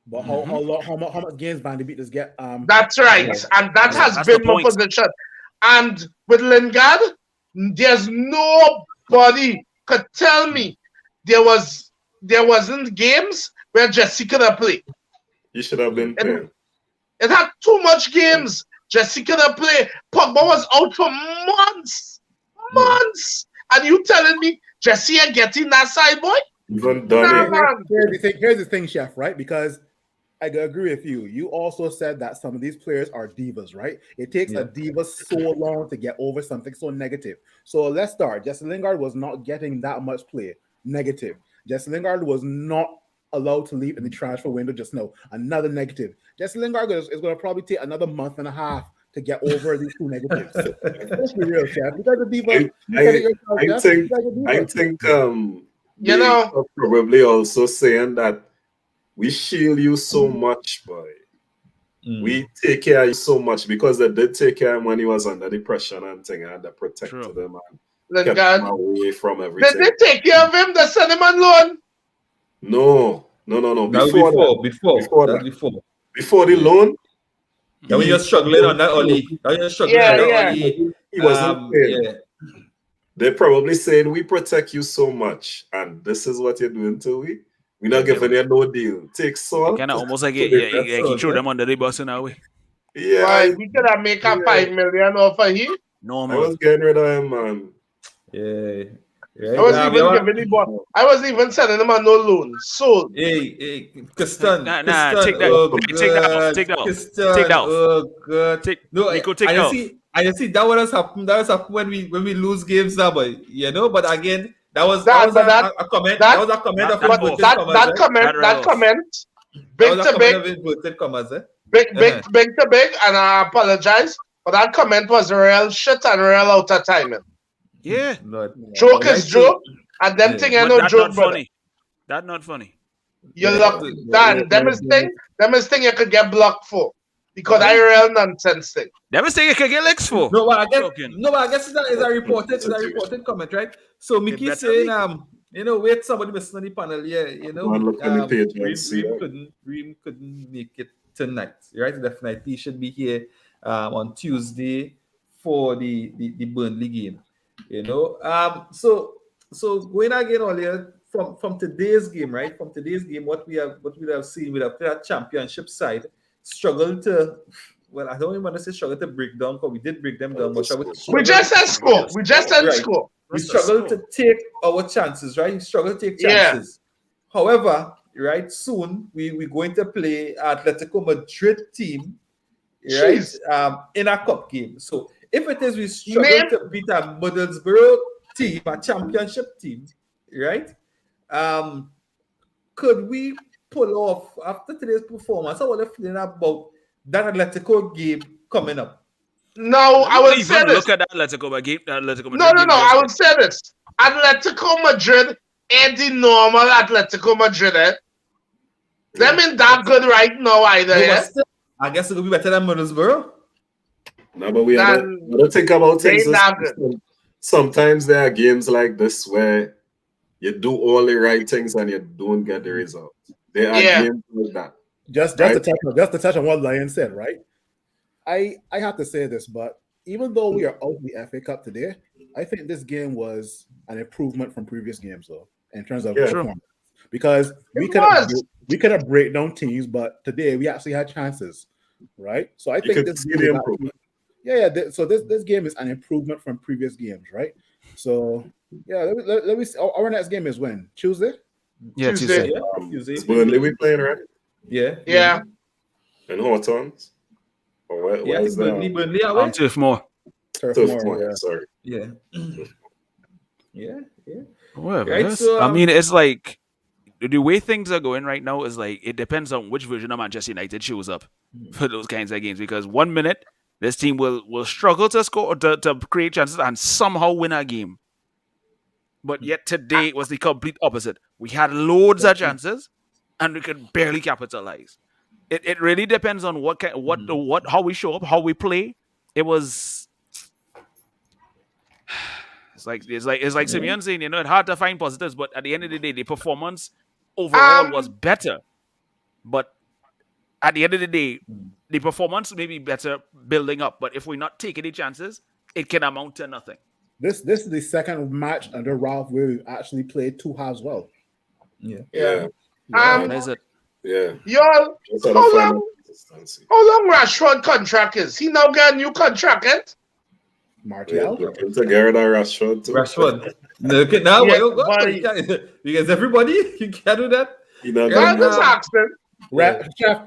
But how much games Van de Beek does get? That's right. And that has been my position. And with Lingard, there's nobody could tell me there wasn't games where Jesse could have played. He should have been playing. It had too much games. Jesse could have played. Pogba was out for months. And you telling me Jesse are getting that side, boy? Even done Here's the thing, Chef, right? Because I agree with you. You also said that some of these players are divas, right? It takes a diva so long to get over something so negative. So let's start. Jesse Lingard was not getting that much play. Negative. Jesse Lingard was not allowed to leave in the transfer window just now. Another negative. Jesse Lingard is going to probably take another month and a half to get over these 2 negatives. Let's be real, Chef. You guys are diva. I think probably also saying that we shield you so much, boy. We take care of you so much because they did take care of him when he was under the pressure and thing, and they protected him and kept him away from everything. Did they take care of him? They sent him on loan? No. No. That was before The loan. That when you're struggling on that early. That when you're struggling on that early. He wasn't playing. Yeah. They're probably saying we protect you so much, and this is what you're doing to we. We're not giving you no deal. Take salt. Kind of almost like So he threw them under the bus in a way. Yeah. Why, we could have make a 5 million offer here. No, I man. was getting rid of him, man. Yeah. I wasn't even giving the ball. I wasn't even sending him on no loan. Sold. Hey, Kistan. Nah, take that. Take that off. Take that off. Kistan, Take that off. Oh God. Nico, take that off. I see that what has happened. That has happened when we lose games now, but But again, that was a comment. That was a comment of that comment. Big to big, and I apologize. But that comment was real shit and real out of timing. Yeah. Joke is joke, and them thing ain't no joke, brother. That's not funny. You look, Dan, them is thing you could get blocked for. Because I real nonsense thing. Them is thing you could get licks for. No, but I guess that is a reported comment, right? So Mickey saying, wait, somebody missing on the panel, Reem couldn't make it tonight, right? Definitely should be here on Tuesday for the Burnley game. So going again earlier from today's game, right? From today's game, what we have seen, we have played a championship side struggle to. Well, I don't even want to say struggle to break down, because we did break them down. But we just said score. We just said score. We struggle to take our chances, right? We struggle to take chances. Yeah. However, right, soon we're going to play Atletico Madrid team, right? In a cup game. So if it is we struggle to beat a Middlesbrough team, a championship team, right? Could we pull off after today's performance? How are you feeling about that Atletico game coming up? No, I would say this. Look at that Atletico Madrid. No. I would say this. Atletico Madrid ain't the normal Atletico Madrid. Them ain't that good right now either. Still, I guess it will be better than Middlesbrough. No, but we don't think about things. Sometimes there are games like this where you do all the right things and you don't get the result. There are games like that. Just to touch on what Lion said, right? I have to say this, but even though we are out of the FA Cup today, I think this game was an improvement from previous games, though, in terms of performance. Because we could have break down teams, but today we actually had chances, right? So I think this game so this game is an improvement from previous games, right? So let me see. Our next game is when? Tuesday? Yeah, Tuesday. Tuesday. It's Burnley we playing, right? Yeah. And Hawthorns? Where's Burnley away? Turf Moor. Sorry. Yeah. Whatever. Right, so, I mean, it's like the way things are going right now is like it depends on which version of Manchester United shows up for those kinds of games. Because 1 minute this team will struggle to score to create chances and somehow win a game. But yet today it was the complete opposite. We had loads of chances and we could barely capitalize. It really depends on how we show up, how we play. It's like Simeon saying, it's hard to find positives, but at the end of the day, the performance overall was better. But at the end of the day, the performance may be better building up. But if we're not taking the chances, it can amount to nothing. This is the second match under Ralph where we actually played two halves well. Yeah. What is it? Yeah. Y'all, how long Rashford contract is? He now got a new contract, Martial? Looking to get rid of Rashford too. Look at now. Because everybody, you can't do that. I'm just asking. Chef,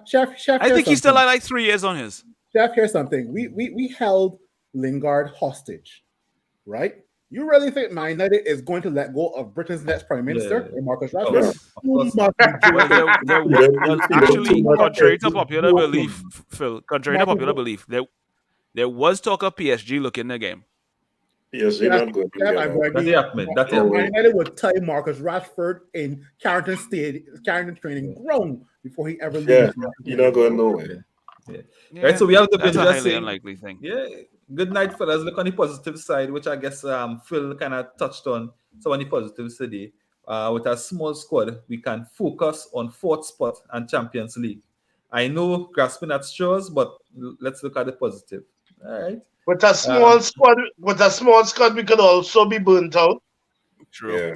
I think he's still like 3 years on his. Chef, here's something. We held Lingard hostage, right? You really think Man United is going to let go of Britain's next Prime Minister, Marcus Rashford? Actually, contrary to popular belief, Phil, there was talk of PSG looking the game. PSG not good. That's it. Man United would tie Marcus Rashford in Carrington training ground before he ever leaves. You're not going nowhere. Right, so we have the that's a highly unlikely thing. Yeah. Good night, fellas. Look on the positive side, which I guess Phil kind of touched on some of the positives today. with a small squad, we can focus on fourth spot and Champions League. I know grasping at straws, but let's look at the positive. All right. With a small squad, we could also be burnt out. True. Yeah.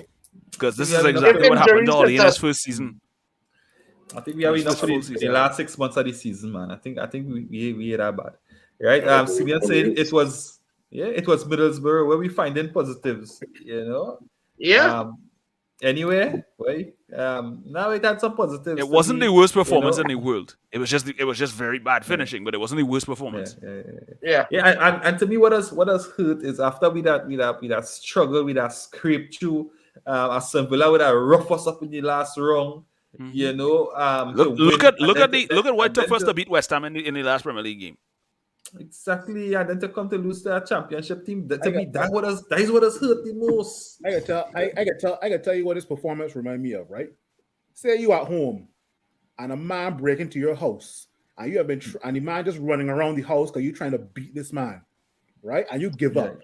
Because this We is have enough- exactly If what happened to injuries Ollie in hit his us. first season. I think we have His enough first for full the season. last 6 months of the season, man. I think we that bad. Right? I agree. Simeon saying it was Middlesbrough where we finding positives, you know. Yeah. Anyway, right? Now it had some positives. It to wasn't me, the worst performance you in know. the world. It was just very bad finishing, but it wasn't the worst performance. Yeah. And to me, what has hurt is after we that struggle, with that scrape through, Aston Villa with that rough us up in the last round, you know. To Look win, at what it took for us to to beat West Ham in the last Premier League game. exactly, and then to come to lose to a championship team. That is what has hurt the most. I can tell you what this performance remind me of, right? Say you at home and a man break into your house and you have been and the man just running around the house because you're trying to beat this man, right? And you give up.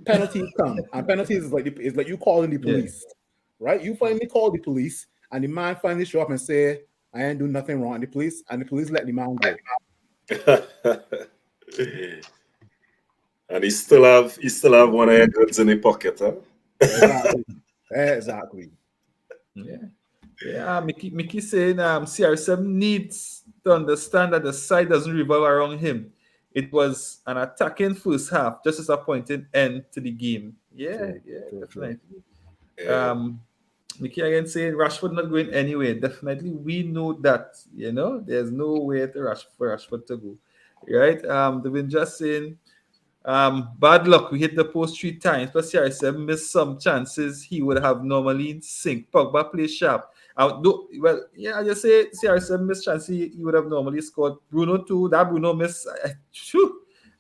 Penalties come, and penalties is like you calling the police, right? You finally call the police, and the man finally show up and say, "I ain't do nothing wrong." And the police let the man go. And he still have one of your goods in his pocket, huh? Exactly. Yeah. Mickey saying CR7 needs to understand that the side doesn't revolve around him. It was an attacking first half, just disappointing end to the game. Definitely. Yeah. Mickey again saying Rashford not going anywhere. Definitely, we know that. You know, there's no way for Rashford to go. Right? They've been just saying, bad luck. We hit the post 3 times. Plus, CR7 missed some chances he would have normally in sync. Pogba play sharp. I just say CR7 missed chances he would have normally scored. Bruno too. That Bruno miss.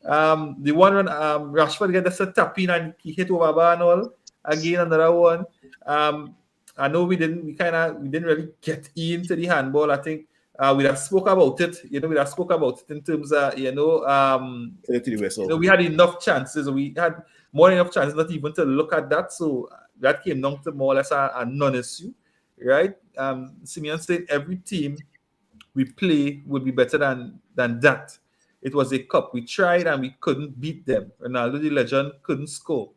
The one when Rashford get a tap in and he hit over bar and all. Again, another one. I know we didn't really get into the handball. I think we have spoke about it. You know, we have spoke about it in terms of we had enough chances. We had more than enough chances not even to look at that. So that came down to more or less a non-issue, right? Simeon said every team we play would be better than that. It was a cup. We tried and we couldn't beat them. Ronaldo, the legend, couldn't score.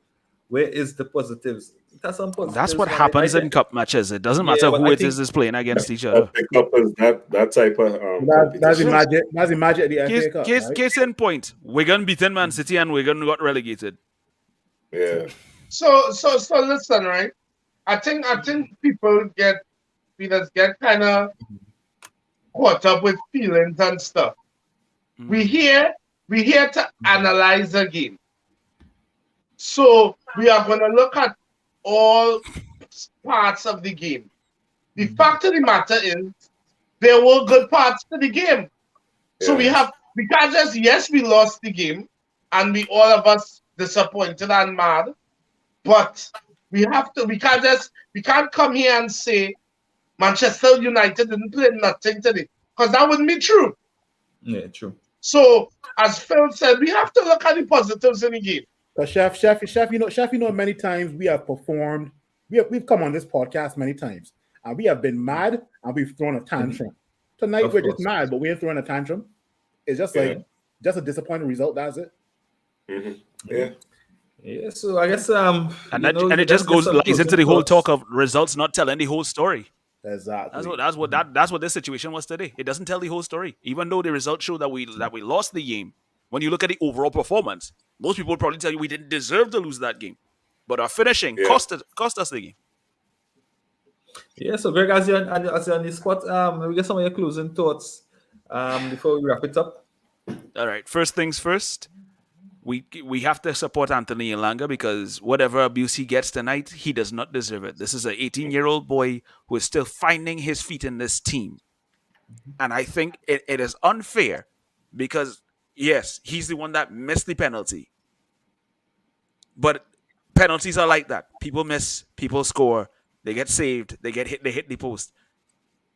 Where is the positives? That's some positives. That's what happens in cup matches. It doesn't matter who it is playing against each other. The cup is that type of That's the magic. That's the magic of the FA Cup. Right? Case in point, Wigan beaten Man City and Wigan got relegated. Yeah. So listen, right? I think people get kind of caught up with feelings and stuff. We here to analyze the game. So we are going to look at all parts of the game. The fact of the matter is there were good parts to the game. So we can't just, we lost the game and we all of us disappointed and mad, but we can't come here and say Manchester United didn't play nothing today, because that wouldn't be true. Yeah, true. So as Phil said, we have to look at the positives in the game. But Chef, you know, many times we have performed. We've come on this podcast many times, and we have been mad and we've thrown a tantrum. Tonight we're just mad, but we ain't throwing a tantrum. It's just just a disappointing result. That's it. Mm-hmm. Yeah. So I guess it just lies into the whole talk of results not telling the whole story. Exactly. That's what this situation was today. It doesn't tell the whole story, even though the results show that we lost the game. When you look at the overall performance, most people would probably tell you we didn't deserve to lose that game, but our finishing cost us the game. Yeah. So Greg, as you're on the spot, we get some of your closing thoughts before we wrap it up. All right. First things first. We have to support Anthony Elanga because whatever abuse he gets tonight, he does not deserve it. This is an 18-year-old boy who is still finding his feet in this team. And I think it is unfair because, yes, he's the one that missed the penalty. But penalties are like that. People miss, people score, they get saved, they hit the post.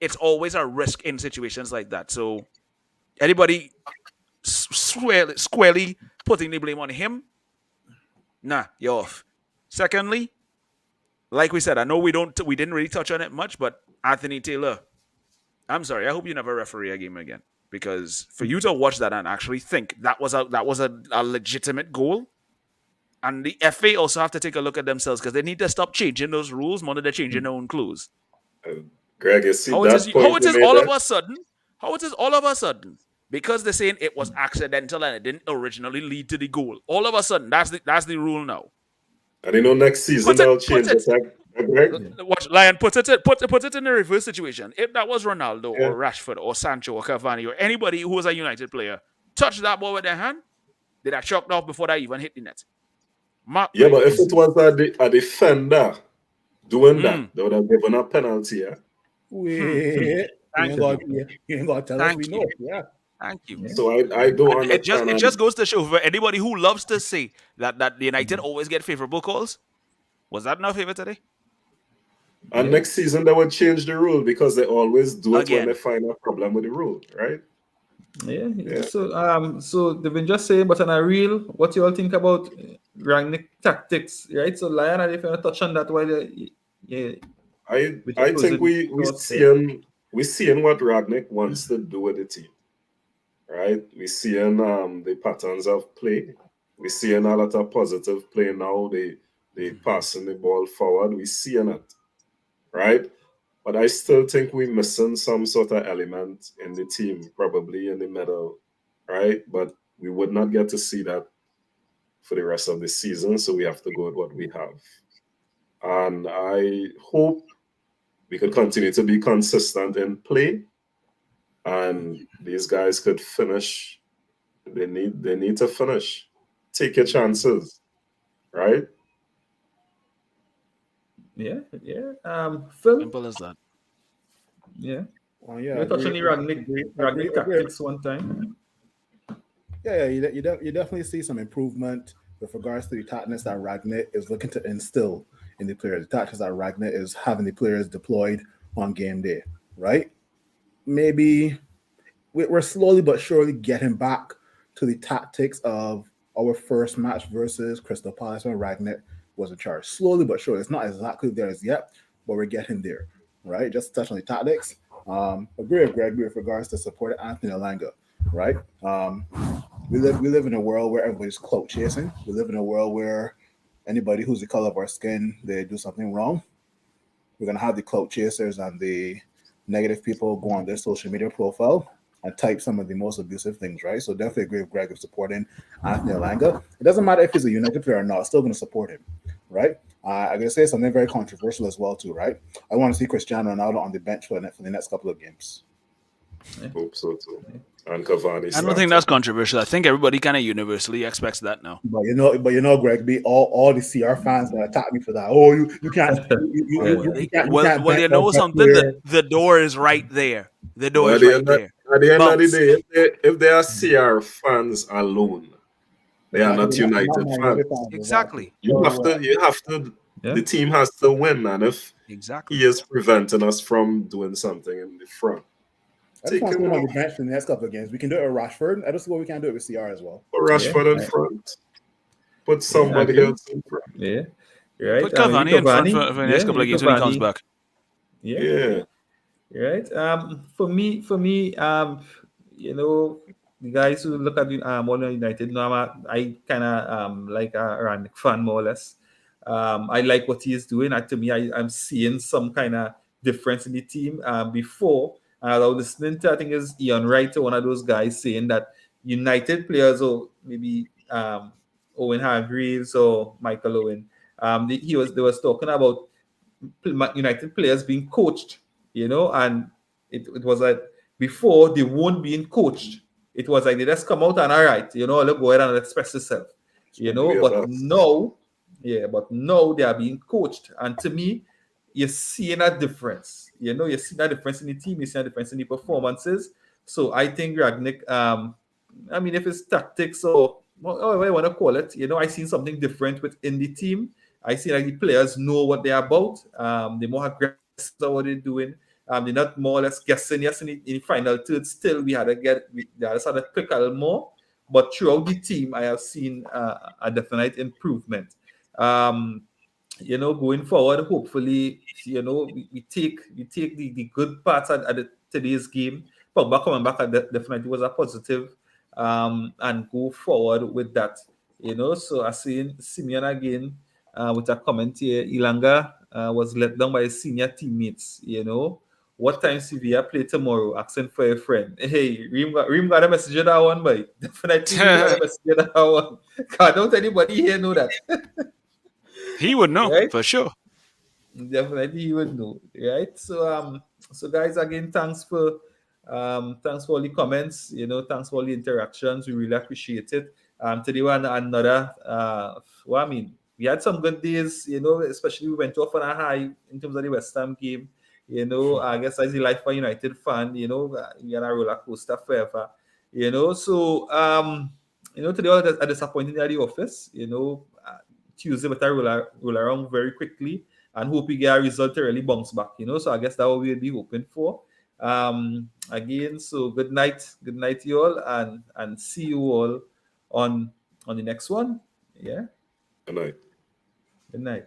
It's always a risk in situations like that. So anybody squarely putting the blame on him, nah, you're off. Secondly, like we said, I know we didn't really touch on it much, but Anthony Taylor, I'm sorry. I hope you never referee a game again, because for you to watch that and actually think that was a legitimate goal, and the FA also have to take a look at themselves, because they need to stop changing those rules more than they're changing their own clues. Greg, you see How that point it you is made all there? of a sudden, because they're saying it was accidental and it didn't originally lead to the goal. All of a sudden, that's the rule now. And you know, next season Put it, they'll put change it. it. Greg? Watch Lion put it in the reverse situation. If that was Ronaldo Yeah. or Rashford or Sancho or Cavani or anybody who was a United player, touch that ball with their hand, they'd have chucked off before that even hit the net. Mark Yeah, my but if words. it was a defender doing that, they would have given a penalty. Yeah? Wait, you ain't got to tell us Thank we you. know. Yeah. Thank you. So I don't And understand. it just goes to show for anybody who loves to say that the United always get favorable calls. Was that in our favor today? And next season they would change the rule, because they always do it when Again. they find a problem with the rule, right? Yeah. So they've been just saying, but on a real, what you all think about Rangnick tactics, right? So Lion, if you want to touch on that while I think we seeing what Ragnick wants to do with the team, right? We seeing the patterns of play. We seeing a lot of positive play now. They passing the ball forward. We seeing it, right? But I still think we're missing some sort of element in the team, probably in the middle, right? But we would not get to see that for the rest of the season, so we have to go with what we have. And I hope we could continue to be consistent in play, and these guys could finish. They need to finish. Take your chances, right? Yeah. Phil. Simple as that. Yeah. Oh, yeah. You touch on the Ragnick tactics one time. Yeah, you definitely see some improvement with regards to the tactics that Ragnick is looking to instill in the players. The tactics that Ragnick is having the players deployed on game day, right? Maybe we're slowly but surely getting back to the tactics of our first match versus Crystal Palace when Ragnick was in charge. Slowly but surely. It's not exactly there as yet, but we're getting there, right? Just to touch on the tactics. Agree with Greg with regards to supporting Anthony Alanga, right? We live in a world where everybody's clout chasing. We live in a world where anybody who's the color of our skin, they do something wrong. We're gonna have the clout chasers and the negative people go on their social media profile and type some of the most abusive things, right? So definitely agree with Greg of supporting Anthony Alanga. It doesn't matter if he's a United player or not, still going to support him, right? I'm going to say something very controversial as well, too, right? I want to see Cristiano Ronaldo on the bench for the next couple of games. Hope so too. And Cavani. I don't think that's controversial. I think everybody kind of universally expects that now. But you know, Greg, be all the CR fans that attack me for that. Oh, you can't. You can't Well, you know something. The door is right there. The door is right there. At the end of the day, if they are CR fans alone, they are not United fans. Exactly. You have to. Yeah. The team has to win, and if Exactly. he is preventing us from doing something in the front, I just want to put him on the bench for the next couple of games. We can do it with Rashford. I just know we can do it with CR as well. Put Rashford in front. Put somebody else in front. Yeah. Right. Put Cavani in front for the next couple of games when he comes back. Yeah. Right. For me, you know, the guys who look at All United, I kind of like a Rangnick fan more or less. I like what he is doing. To me, I'm seeing some kind of difference in the team. Before, I was listening to, I think it's Ian Wright, one of those guys saying that United players, or maybe Owen Hargreaves or Michael Owen, they was talking about United players being coached, and it was like before they weren't being coached. It was like they just come out and all right, look, go ahead and express yourself, but now they are being coached. And to me, you're seeing a difference. You're seeing a difference in the team, you're seeing a difference in the performances. So I think Ragnick, if it's tactics or whatever you want to call it, I seen something different within the team. I see like the players know what they're about. They're more aggressive at what they're doing. They're not more or less guessing. Yes, in the final third, still we had to click a little more. But throughout the team, I have seen a definite improvement. going forward, hopefully, we take the good parts at today's game. Pogba coming back definitely was a positive, and go forward with that. So I seen Simeon again with a comment here. Ilanga was let down by his senior teammates. What time Sevilla play tomorrow? Asking for a friend. Hey, Reem got a message of that one, boy. Definitely Reem got a message of that one. God, don't anybody here know that. He would know Right? for sure. Definitely you would know, right? So guys, again, thanks for all the comments, thanks for all the interactions. We really appreciate it. Today one another well, I mean, we had some good days, especially we went off on a high in terms of the West Ham game. I guess as a Life for United fan, we had a roller coaster forever. So today was a disappointing at the office, Tuesday, but I roll around very quickly and hope we get a result to really bounce back, So I guess that's what we'll be hoping for. Again, so good night, you all, and see you all on the next one. Yeah. Good night. Good night.